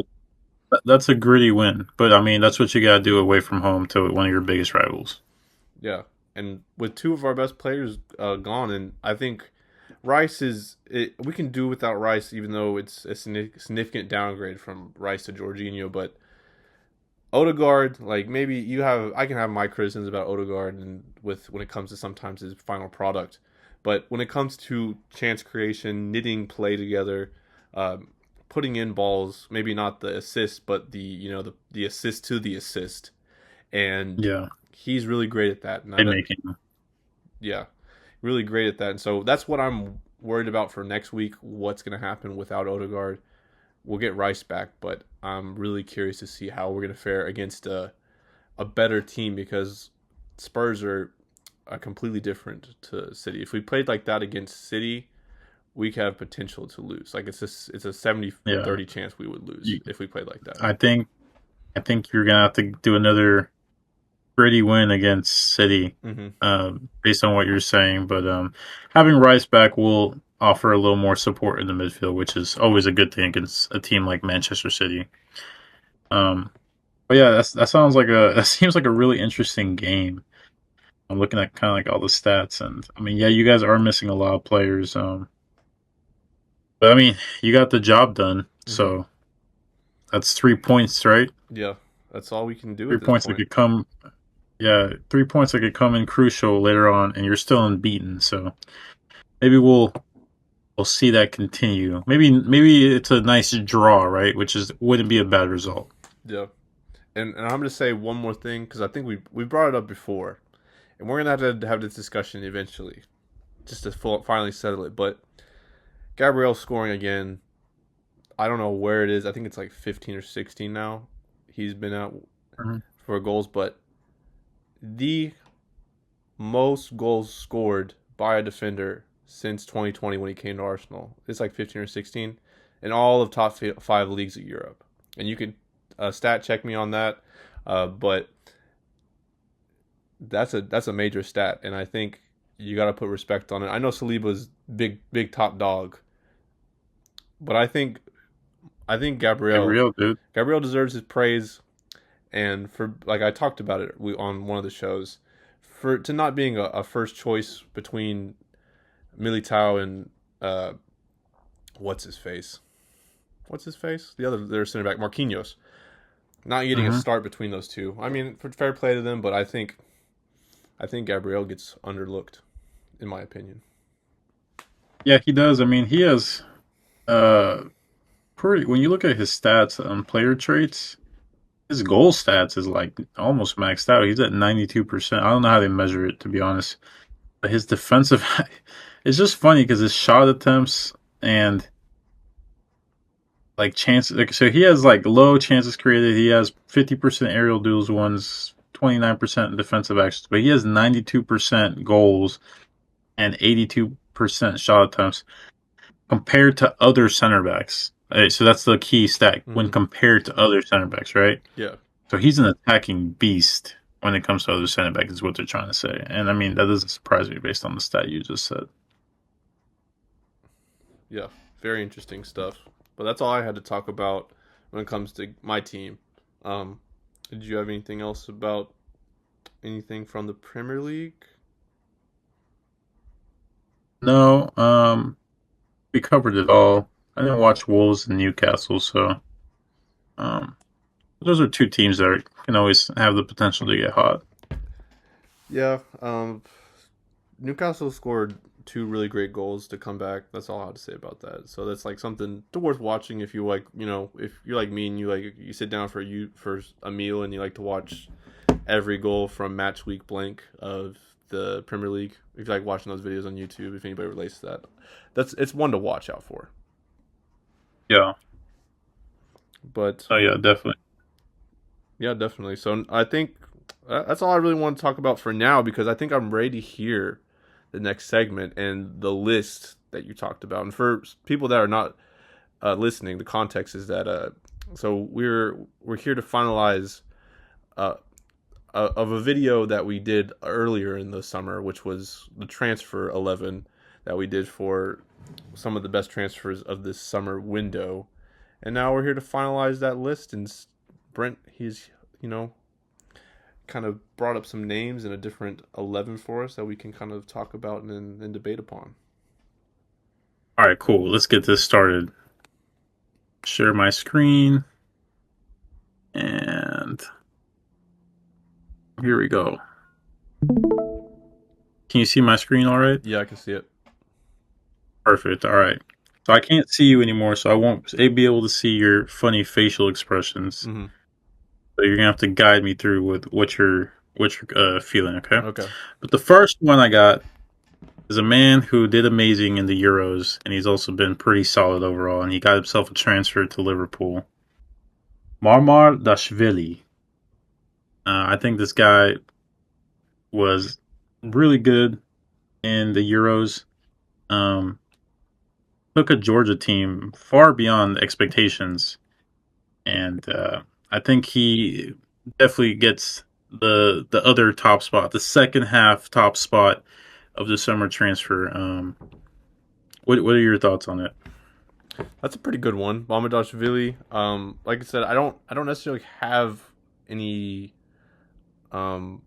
That's a gritty win, but I mean, that's what you gotta do away from home to one of your biggest rivals. Yeah, and with two of our best players gone, and I think Rice we can do without Rice, even though it's a significant downgrade from Rice to Jorginho. But Odegaard, like maybe I can have my criticisms about Odegaard and with when it comes to sometimes his final product, but when it comes to chance creation, knitting play together, um, putting in balls, maybe not the assist, but the assist to the assist, and Yeah, he's really great at that. And playmaking. yeah, really great at that. And so that's what I'm worried about for next week. What's going to happen without Odegaard? We'll get Rice back, but I'm really curious to see how we're going to fare against a better team because Spurs are completely different to City. If we played like that against City, we could have potential to lose. Like it's a Yeah, 70-30 chance we would lose you, if we played like that. I think you're gonna have to do another gritty win against City, Mm-hmm. based on what you're saying. But having Rice back will offer a little more support in the midfield, which is always a good thing against a team like Manchester City. Um, but yeah, that sounds like that seems like a really interesting game. I'm looking at kind of like all the stats, and I mean, yeah, you guys are missing a lot of players. But I mean, you got the job done, Mm-hmm. so that's 3 points, right? Yeah, that's all we can do at Three this points that point. could come, yeah, 3 points that could come in crucial later on, and you're still unbeaten. So maybe we'll see that continue. Maybe it's a nice draw, right? Which wouldn't be a bad result. Yeah. And I'm going to say one more thing because I think we brought it up before, and we're going to have this discussion eventually, just to finally settle it. But Gabriel scoring again, I don't know where it is. I think it's like 15 or 16 now. He's been out Mhm. for goals, but the most goals scored by a defender since 2020 when he came to Arsenal. It's like 15 or 16 in all of top five leagues of Europe. And you can stat check me on that, but that's a major stat, and I think you got to put respect on it. I know Saliba's big top dog, but I think Gabriel, dude. Gabriel deserves his praise, and for like I talked about it on one of the shows, for to not being a first choice between Militao and uh, what's his face, the other their center back Marquinhos, not getting a Hmm. start between those two. I mean, for fair play to them, but I think Gabriel gets underlooked, in my opinion. Yeah, he does. I mean, he has uh pretty. When you look at his stats on player traits, his goal stats is like almost maxed out. He's at 92%. I don't know how they measure it, to be honest. But his defensive, it's just funny because his shot attempts and like chances. Like, so he has like low chances created. He has 50% aerial duels, ones 29% defensive actions, but he has 92% goals and 82% shot attempts compared to other center backs. So that's the key stat when Mm-hmm. compared to other center backs, right? Yeah, So he's an attacking beast when it comes to other center backs, is what they're trying to say. And I mean, that doesn't surprise me based on the stat you just said. yeah, very interesting stuff. But that's all I had to talk about when it comes to my team. Um, did you have anything else about anything from the Premier League? No, we covered it all. I didn't watch Wolves and Newcastle, so um, those are two teams that can always have the potential to get hot. Yeah, Newcastle scored two really great goals to come back. That's all I have to say about that. So that's like something to worth watching if you like, if you're like me and you sit down for a meal and you like to watch every goal from match week blank of the Premier League. If you like watching those videos on YouTube, if anybody relates to that, it's one to watch out for. Yeah. But Oh yeah, definitely. yeah, definitely. So I think that's all I really want to talk about for now because I think I'm ready to hear the next segment and the list that you talked about. And for people that are not listening, the context is that so we're here to finalize uh, of a video that we did earlier in the summer, which was the transfer 11 that we did for some of the best transfers of this summer window. And now we're here to finalize that list. And Brent, he's, kind of brought up some names and a different 11 for us that we can kind of talk about and debate upon. All right, cool. Let's get this started. Share my screen. And here we go. Can you see my screen all right? Yeah, I can see it. Perfect. All right. So I can't see you anymore, so I won't be able to see your funny facial expressions. Mm-hmm. So you're gonna have to guide me through with what you're feeling. Okay. Okay. But the first one I got is a man who did amazing in the Euros, and he's also been pretty solid overall. And he got himself a transfer to Liverpool. Marmar Dashvili. I think this guy was really good in the Euros. Took a Georgia team far beyond expectations, and I think he definitely gets the other top spot, the second half top spot of the summer transfer. What are your thoughts on it? That's a pretty good one, Mamadashvili. Like I said, I don't necessarily have any. I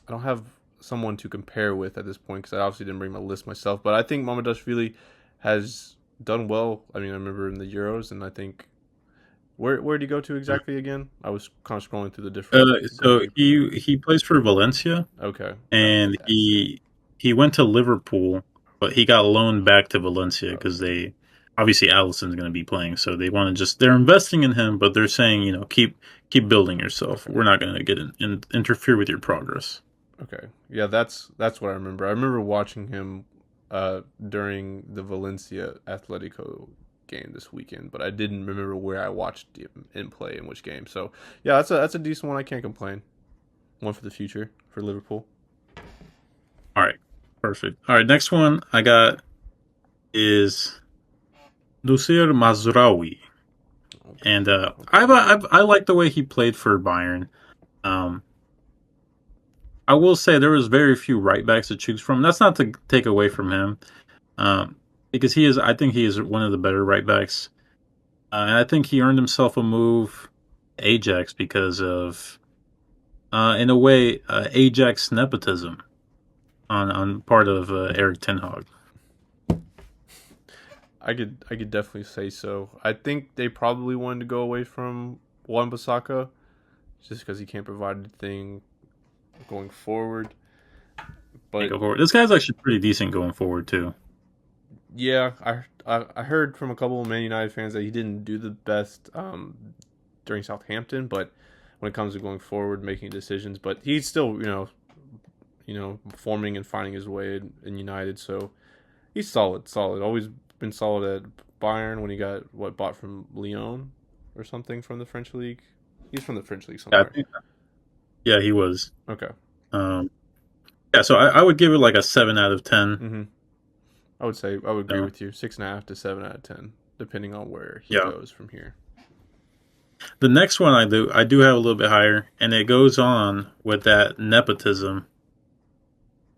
don't have someone to compare with at this point because I obviously didn't bring my list myself. But I think Mamadashvili has done well. I mean, I remember in the Euros, and I think where did he go to exactly again? I was kind of scrolling through the different. So he plays for Valencia, Okay. and he went to Liverpool, but he got loaned back to Valencia because they obviously Allison's going to be playing, so they want to they're investing in him, but they're saying keep building yourself. Okay. We're not going to get interfere with your progress. Okay. Yeah, that's what I remember. I remember watching him during the Valencia Atletico game this weekend, but I didn't remember where I watched him in play in which game. So yeah, that's a decent one. I can't complain. One for the future for Liverpool. All right, perfect. All right, next one I got is Lucir Mazraoui, and I like the way he played for Bayern. I will say there was very few right backs to choose from. That's not to take away from him, because I think he is one of the better right backs, and I think he earned himself a move Ajax because of, in a way, Ajax nepotism on part of Eric Ten Hag. I could definitely say so. I think they probably wanted to go away from Wan-Bissaka just because he can't provide anything going forward. But This guy's actually pretty decent going forward too. yeah, I heard from a couple of Man United fans that he didn't do the best during Southampton, but when it comes to going forward, making decisions, but he's still forming and finding his way in United. So he's solid. Always been solid at Bayern when he got bought from Lyon or something from the French league. He's from the French league somewhere. Yeah, he was. Okay. Yeah, so I would give it like a 7 out of 10. Mm-hmm. I would agree with you. 6.5 to 7 out of 10, depending on where he goes from here. The next one I do have a little bit higher, and it goes on with that nepotism,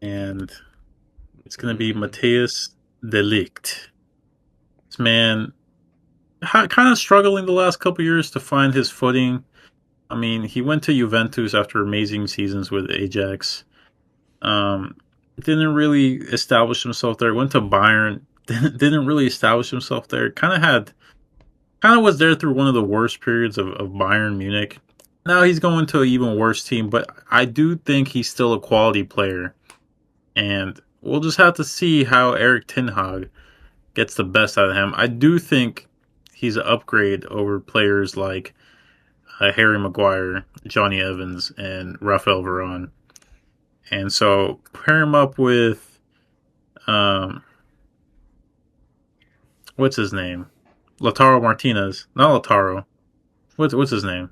and it's going to be Matthias de Ligt. This man kind of struggling the last couple years to find his footing. I mean, he went to Juventus after amazing seasons with Ajax. Didn't really establish himself there. Went to Bayern. Didn't really establish himself there. Kind of was there through one of the worst periods of Bayern Munich. Now he's going to an even worse team, but I do think he's still a quality player. And we'll just have to see how Eric Ten Hag gets the best out of him. I do think he's an upgrade over players like Harry Maguire, Johnny Evans, and Rafael Varane. And so pair him up with um, what's his name? Lautaro Martinez. Not Lautaro. What's his name?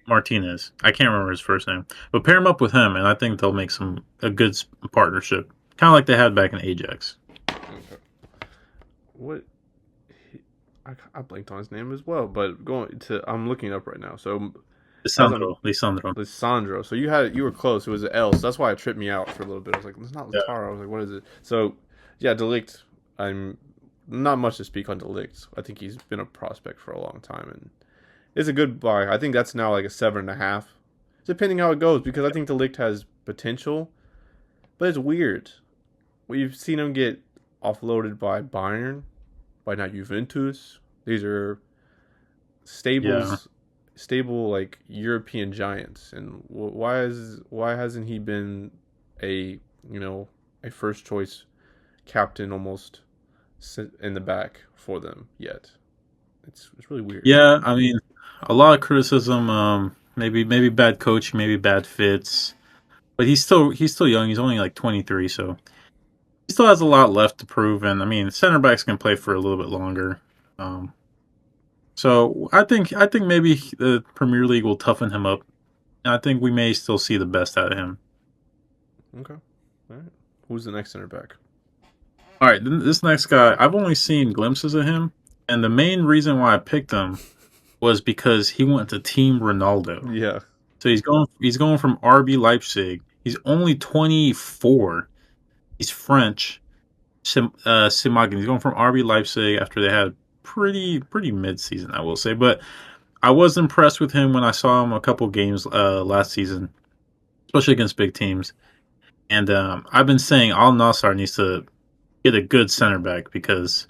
Martinez. I can't remember his first name. But pair him up with him, and I think they'll make a good partnership, kind of like they had back in Ajax. Okay. What? I blanked on his name as well, but I'm looking it up right now. So as I'm Lisandro. Lissandro. So you were close. It was an L. So that's why it tripped me out for a little bit. I was like, it's not Yeah, Lataro. I was like, what is it? So yeah, Delict. I'm not much to speak on Delict. I think he's been a prospect for a long time and it's a good buy. I think that's now like a 7.5, depending how it goes. Because I think Delict has potential, but it's weird. We've seen him get offloaded by Bayern, by not Juventus. These are yeah. stables, stable like European giants. And why hasn't he been a a first choice captain almost in the back for them yet? It's really weird. Yeah, I mean, a lot of criticism. Maybe bad coaching, maybe bad fits. But he's still young. He's only like 23, so he still has a lot left to prove. And I mean, center backs can play for a little bit longer. Um, so I think maybe the Premier League will toughen him up. And I think we may still see the best out of him. Okay, all right. Who's the next center back? All right, this next guy, I've only seen glimpses of him, and the main reason why I picked him was because he went to Team Ronaldo. Yeah, So he's going from RB Leipzig. He's only 24. He's French. Simagin. He's going from RB Leipzig after they had pretty mid season, I will say. But I was impressed with him when I saw him a couple games last season, especially against big teams. And I've been saying Al Nassr needs to get a good center back because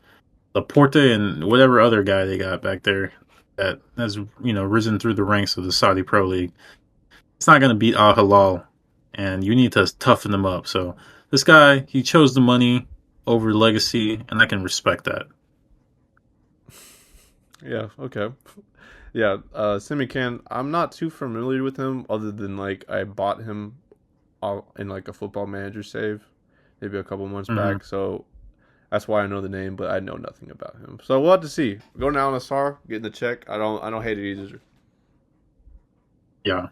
Laporte and whatever other guy they got back there that has risen through the ranks of the Saudi Pro League, it's not going to beat Al Hilal, and you need to toughen them up. So this guy, he chose the money over legacy, and I can respect that. yeah, okay, yeah. Simican, I'm not too familiar with him, other than like I bought him in like a Football Manager save, maybe a couple months Hmm. back. So that's why I know the name, but I know nothing about him. So we'll have to see. Going down Nassar, getting the check. I don't hate it either. Yeah.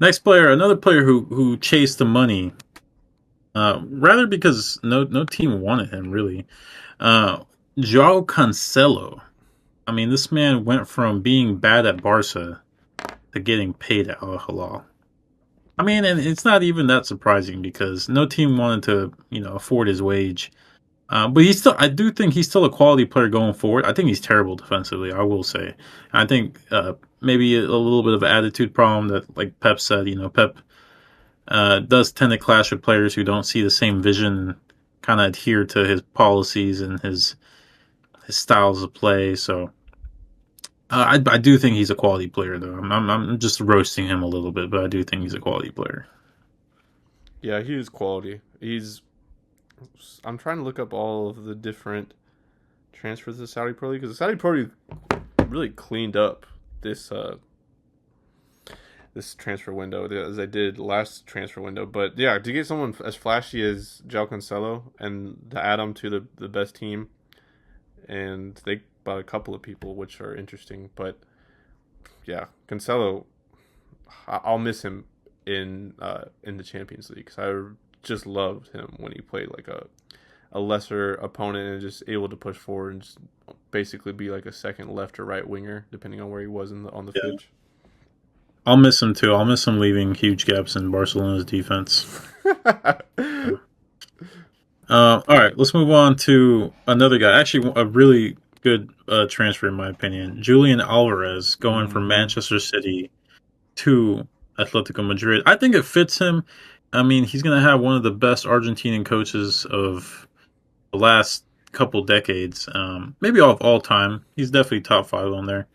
Next player, another player who chased the money, rather because no team wanted him really. Uh, Joao Cancelo. I mean, this man went from being bad at Barca to getting paid at Al Hilal. I mean, and it's not even that surprising because no team wanted to, afford his wage. But I do think he's still a quality player going forward. I think he's terrible defensively, I will say. I think maybe a little bit of an attitude problem that, like Pep said, Pep does tend to clash with players who don't see the same vision, kind of adhere to his policies and his styles of play. So I do think he's a quality player, though. I'm just roasting him a little bit, but I do think he's a quality player. Yeah, he is quality. He's. I'm trying to look up all of the different transfers to the Saudi Pro League because the Saudi Pro League really cleaned up this this transfer window as they did last transfer window. But yeah, to get someone as flashy as João Cancelo and to add him to the best team, and they bought a couple of people which are interesting. But yeah, Cancelo, I'll miss him in the Champions League because I just loved him when he played like a lesser opponent and just able to push forward and just basically be like a second left or right winger depending on where he was on the Yeah, pitch. I'll miss him too. I'll miss him leaving huge gaps in Barcelona's defense. All right, let's move on to another guy. Actually, a really good transfer in my opinion. Julian Alvarez going from Hmm. Manchester City to Atletico Madrid. I think it fits him. I mean, he's going to have one of the best Argentinian coaches of the last couple decades, maybe of all time. He's definitely top five on there.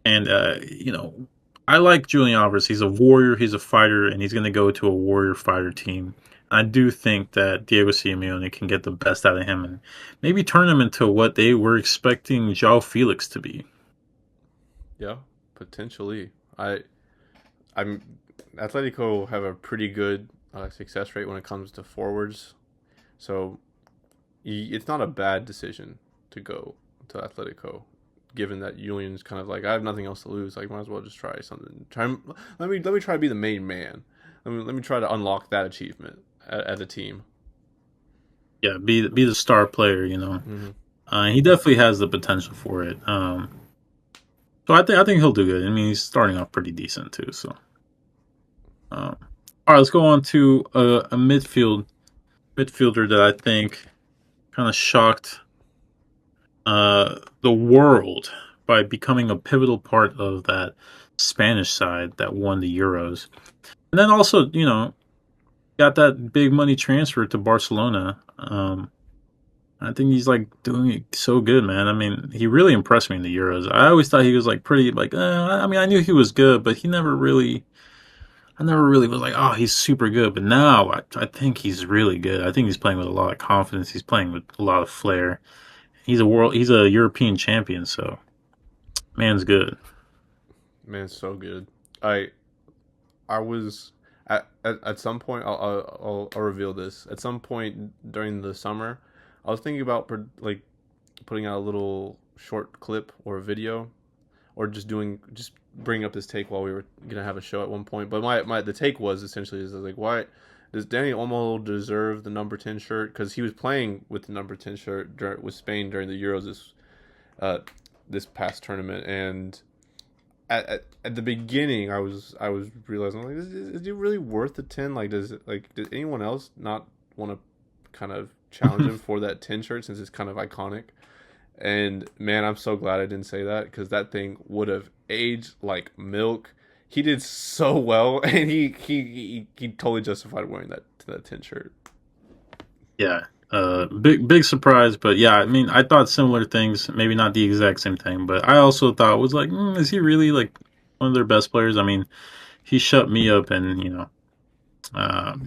And I like Julian Alvarez. He's a warrior. He's a fighter, and he's going to go to a warrior fighter team. I do think that Diego Simeone can get the best out of him and maybe turn him into what they were expecting João Felix to be. Yeah, potentially. I'm Atletico have a pretty good success rate when it comes to forwards, so it's not a bad decision to go to Atletico, given that Julian's kind of like I have nothing else to lose. Like, might as well just try something. Let me try to be the main man. Let me try to unlock that achievement as a team. Yeah, be the star player. Mm-hmm. He definitely has the potential for it. So I think he'll do good. I mean, he's starting off pretty decent too. So, all right, let's go on to a midfielder that I think kind of shocked the world by becoming a pivotal part of that Spanish side that won the Euros, and then also got that big money transfer to Barcelona. I think he's like doing it so good, man. I mean, he really impressed me in the Euros. I always thought he was like pretty like. I mean, I knew he was good, but I never really was like, oh, he's super good. But now I think he's really good. I think he's playing with a lot of confidence. He's playing with a lot of flair. He's a European champion, so man's good. Man, so good. I I was at some point. I'll reveal this. At some point during the summer, I was thinking about like putting out a little short clip or a video, or just bring up this take while we were gonna have a show at one point. But my the take was essentially is like, why does Danny Olmo deserve the number 10 shirt? Because he was playing with the number 10 shirt with Spain during the Euros uh, this past tournament, and at the beginning, I was realizing like, is he really worth the 10? Like, does anyone else not want to kind of challenge him for that 10 shirt since it's kind of iconic? And man, I'm so glad I didn't say that because that thing would have aged like milk. He did so well, and he totally justified wearing that 10 shirt. Yeah. Big surprise, but yeah, I mean, I thought similar things. Maybe not the exact same thing, but I also thought was like, is he really like one of their best players? I mean, he shut me up, and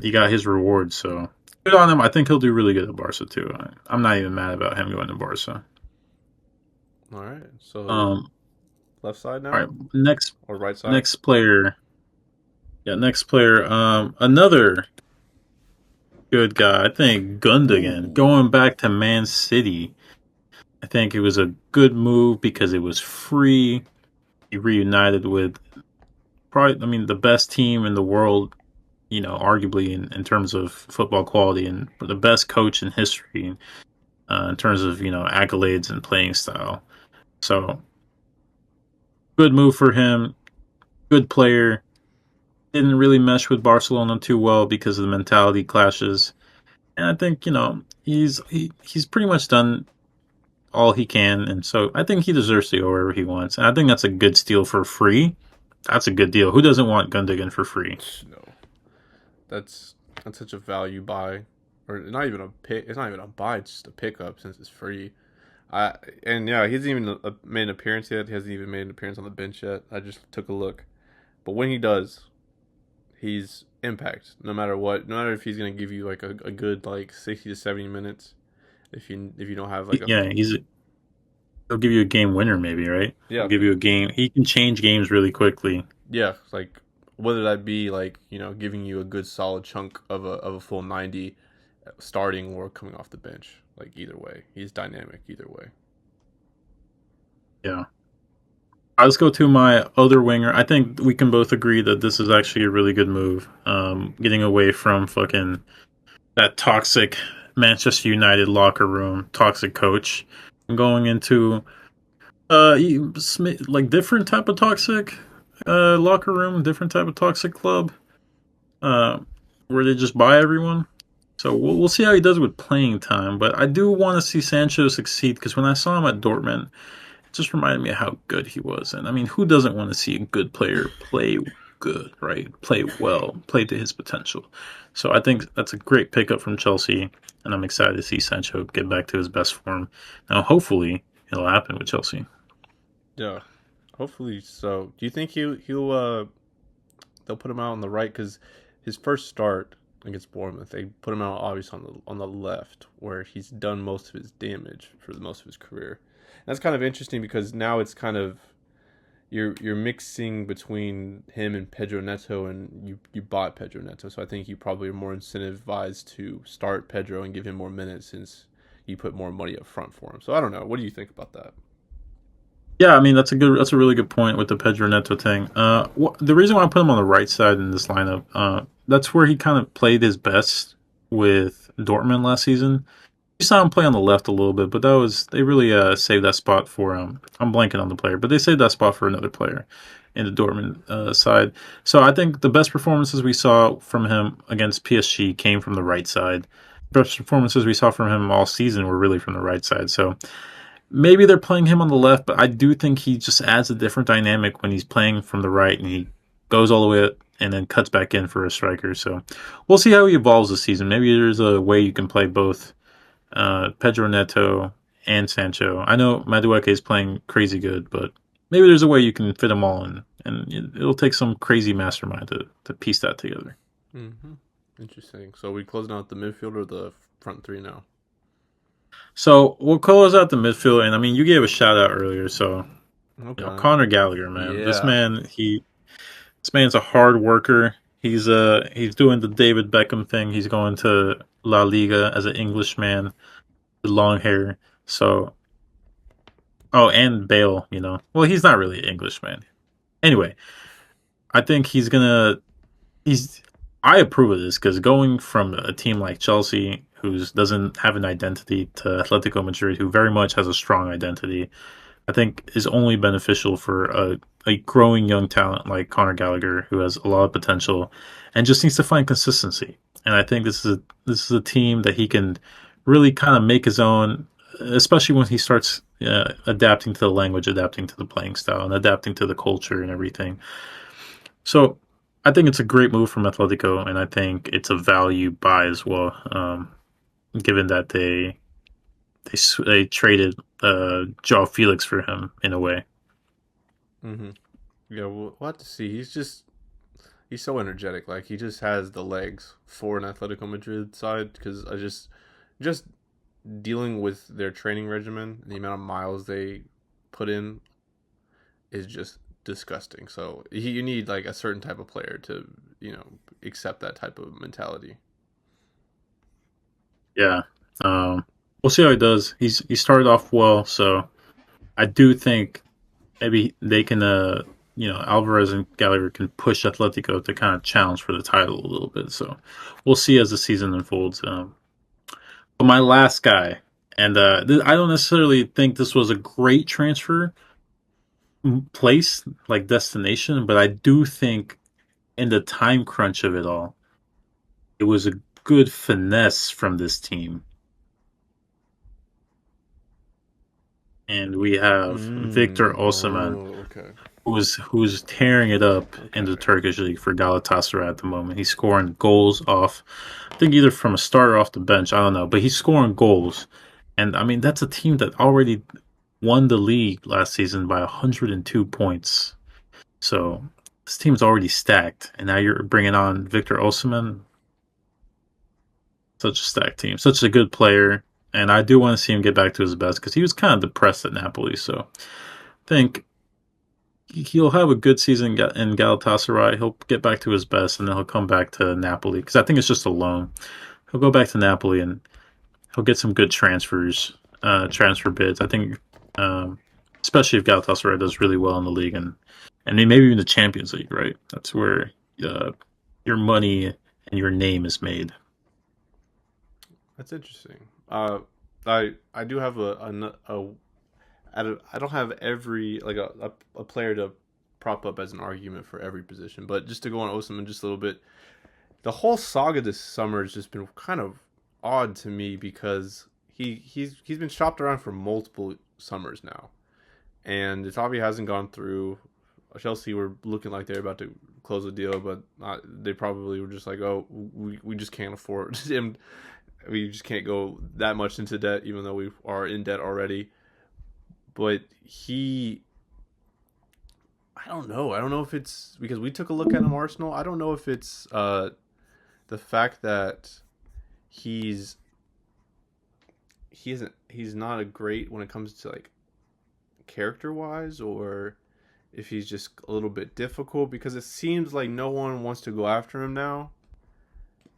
he got his reward. So good on him. I think he'll do really good at Barca too. I'm not even mad about him going to Barca. All right, so Um, left side all now right, next or right side? next player. Yeah, next player. Another good guy. I think Gundogan Ooh, going back to Man City. I think it was a good move because it was free. He reunited with probably, I mean, the best team in the world, arguably in terms of football quality, and the best coach in history in terms of, accolades and playing style. So, good move for him. Good player. Didn't really mesh with Barcelona too well because of the mentality clashes. And I think, he's pretty much done all he can, and so I think he deserves to go wherever he wants. And I think that's a good steal for free. That's a good deal. Who doesn't want Gundogan for free? no, that's that's such a value buy, or not even a pick. It's not even a buy; it's just a pickup since it's free. I and yeah, he hasn't even made an appearance yet. He hasn't even made an appearance on the bench yet. I just took a look, but when he does, he's impact. No matter what, no matter if he's gonna give you like a good like 60 to 70 minutes. If you don't have like a Yeah, he'll give you a game winner, maybe, right? He'll yeah give you a game. He can change games really quickly. yeah like whether that be like giving you a good solid chunk of a full 90 starting or coming off the bench. Like either way, he's dynamic either way. Yeah. Let's go to my other winger. I think we can both agree that this is actually a really good move. Getting away from fucking that toxic Manchester United locker room, toxic coach, and going into like different type of toxic locker room, different type of toxic club, uh, where they just buy everyone. So we'll see how he does with playing time. But I do want to see Sancho succeed because when I saw him at Dortmund, it just reminded me of how good he was. And I mean, who doesn't want to see a good player play good, right? Play well, play to his potential. So I think that's a great pickup from Chelsea, and I'm excited to see Sancho get back to his best form. Now, hopefully, it'll happen with Chelsea. Yeah, hopefully so. Do you think he'll they'll put him out on the right because his first start against Bournemouth they put him out obviously on the left where he's done most of his damage for the most of his career. And that's kind of interesting because now it's kind of you're mixing between him and Pedro Neto, and you bought Pedro Neto, so I think you probably are more incentivized to start Pedro and give him more minutes since you put more money up front for him. So I don't know. What do you think about that? Yeah, I mean that's a really good point with the Pedro Neto thing. The reason why I put him on the right side in this lineup, that's where he kind of played his best with Dortmund last season. You saw him play on the left a little bit, but that was they really saved that spot for him. I'm blanking on the player, but they saved that spot for another player in the Dortmund side. So I think the best performances we saw from him against PSG came from the right side. Best performances we saw from him all season were really from the right side. So maybe they're playing him on the left, but I do think he just adds a different dynamic when he's playing from the right and he goes all the way up and then cuts back in for a striker. So we'll see how he evolves this season. Maybe there's a way you can play both Pedro Neto and Sancho. I know Madueke is playing crazy good, but maybe there's a way you can fit them all in, and it'll take some crazy mastermind to piece that together. Mm-hmm. Interesting. So we closing out the midfield or the front three now? So we'll close out the midfield, and I mean you gave a shout out earlier, so Okay. Conor Gallagher, man, Yeah. this man's a hard worker. He's doing the David Beckham thing. He's going to La Liga as an Englishman with long hair. So and Bale, well he's not really an Englishman. Anyway, I think he's I approve of this because going from a team like Chelsea, who doesn't have an identity, to Atletico Madrid, who very much has a strong identity, I think is only beneficial for a growing young talent like Conor Gallagher, who has a lot of potential and just needs to find consistency. And I think this is a team that he can really kind of make his own, especially when he starts adapting to the language, adapting to the playing style, and adapting to the culture and everything. So I think it's a great move from Atletico, and I think it's a value buy as well, given that they traded Joao Felix for him in a way. Mm-hmm. Yeah, we'll have to see. He's so energetic. Like he just has the legs for an Atletico Madrid side because just dealing with their training regimen and the amount of miles they put in is just disgusting. So you need like a certain type of player to accept that type of mentality. Yeah, we'll see how he does. He started off well, so I do think maybe they can, Alvarez and Gallagher can push Atletico to kind of challenge for the title a little bit. So we'll see as the season unfolds. But my last guy, and I don't necessarily think this was a great transfer place, like destination, but I do think in the time crunch of it all, it was a good finesse from this team. And we have Victor Osimhen, Oh, okay. who's tearing it up in Okay. the Turkish league for Galatasaray at the moment. He's scoring goals off, I think either from a starter or off the bench. I don't know, but he's scoring goals, and I mean that's a team that already won the league last season by 102 points. So this team's already stacked, and now you're bringing on Victor Osimhen. Such a stacked team, such a good player, and I do want to see him get back to his best because he was kind of depressed at Napoli. So I think he'll have a good season in Galatasaray. He'll get back to his best, and then he'll come back to Napoli because I think it's just a loan. He'll go back to Napoli and he'll get some good transfer bids. I think, especially if Galatasaray does really well in the league and maybe even the Champions League, right? That's where uh, your money and your name is made. That's interesting. I do have I don't have every like a player to prop up as an argument for every position, but just to go on Osman just a little bit, the whole saga this summer has just been kind of odd to me because he's been shopped around for multiple summers now, and it's obviously hasn't gone through. Chelsea were looking like they're about to close a deal, but they probably were just like, oh, we just can't afford him. We just can't go that much into debt, even though we are in debt already. But I don't know. I don't know if it's because we took a look at him Arsenal. I don't know if it's the fact that he's he's not a great when it comes to like character wise, or if he's just a little bit difficult because it seems like no one wants to go after him now.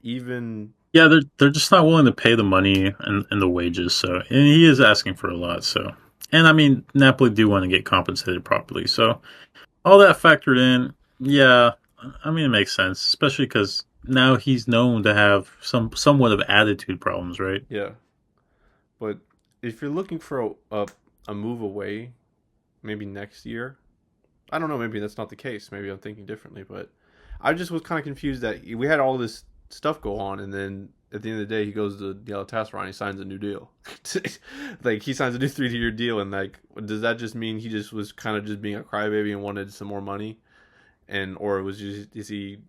Even Yeah, they're just not willing to pay the money and the wages. So, and he is asking for a lot. So, and I mean, Napoli do want to get compensated properly. So, all that factored in, yeah, I mean, it makes sense, especially because now he's known to have somewhat of attitude problems, right? yeah, but if you're looking for a move away, maybe next year. I don't know. Maybe that's not the case. Maybe I'm thinking differently, but I just was kind of confused that we had all this stuff go on, and then at the end of the day, he goes to Galatasaray and he signs a new deal. Like he signs a new 3-year deal, and like, does that just mean he just was kind of just being a crybaby and wanted some more money, and or was just is he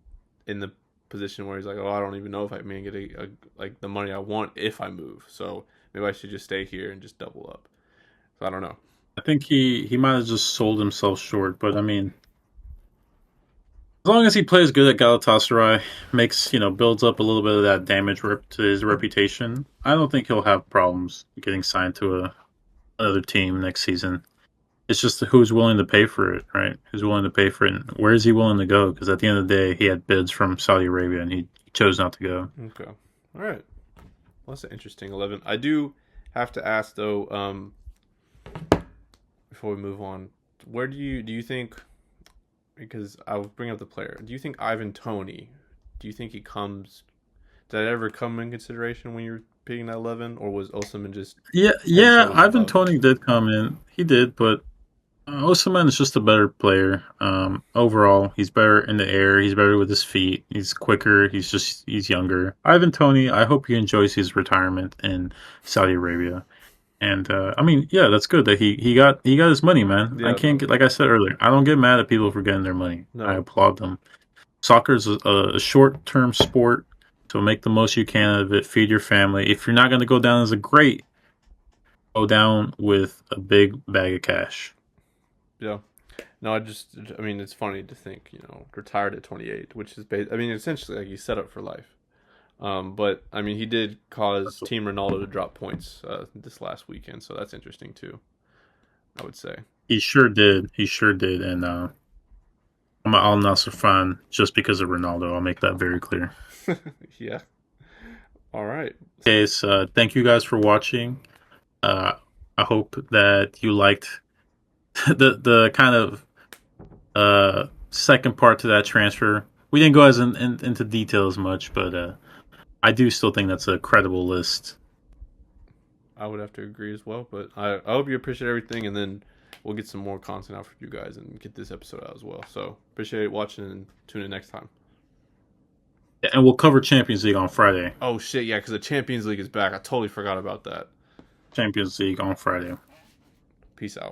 in the position where he's like, oh, I don't even know if I may get like the money I want if I move, so maybe I should just stay here and just double up. So I don't know. I think he might have just sold himself short, but I mean, as long as he plays good at Galatasaray, makes builds up a little bit of that damage to his reputation, I don't think he'll have problems getting signed to another team next season. It's just who's willing to pay for it, right? Who's willing to pay for it? And where is he willing to go? Because at the end of the day, he had bids from Saudi Arabia, and he chose not to go. Okay, all right. Well, that's an interesting 11. I do have to ask though, before we move on, where do you think? Because I'll bring up the player. Do you think Ivan Toney? Do you think he comes? Did that ever come in consideration when you were picking that 11, or was Osimhen just Yeah, head and yeah. shoulders Ivan above? Toney did come in. He did, but Osimhen is just a better player. Overall, he's better in the air. He's better with his feet. He's quicker. He's younger. Ivan Toney. I hope he enjoys his retirement in Saudi Arabia. And I mean, yeah, that's good that he got his money, man. I Yeah, can't no, get like I said earlier. I don't get mad at people for getting their money. I no, applaud them. Soccer's a short term sport, so make the most you can of it. Feed your family. If you're not going to go down as a great, go down with a big bag of cash. yeah, no. I mean, it's funny to think, retired at 28, which is, I mean, essentially like he's set up for life. But I mean, he did cause Team Ronaldo to drop points this last weekend, so that's interesting too. I would say. He sure did. He sure did. And I'm an Al Nasser fan just because of Ronaldo. I'll make that very clear. Yeah. All right. Okay, so thank you guys for watching. Uh, I hope that you liked the kind of second part to that transfer. We didn't go into detail as much, but I do still think that's a credible list. I would have to agree as well, but I hope you appreciate everything, and then we'll get some more content out for you guys and get this episode out as well. So appreciate watching and tune in next time. And we'll cover Champions League on Friday. Oh shit, yeah, because the Champions League is back. I totally forgot about that. Champions League on Friday. Peace out.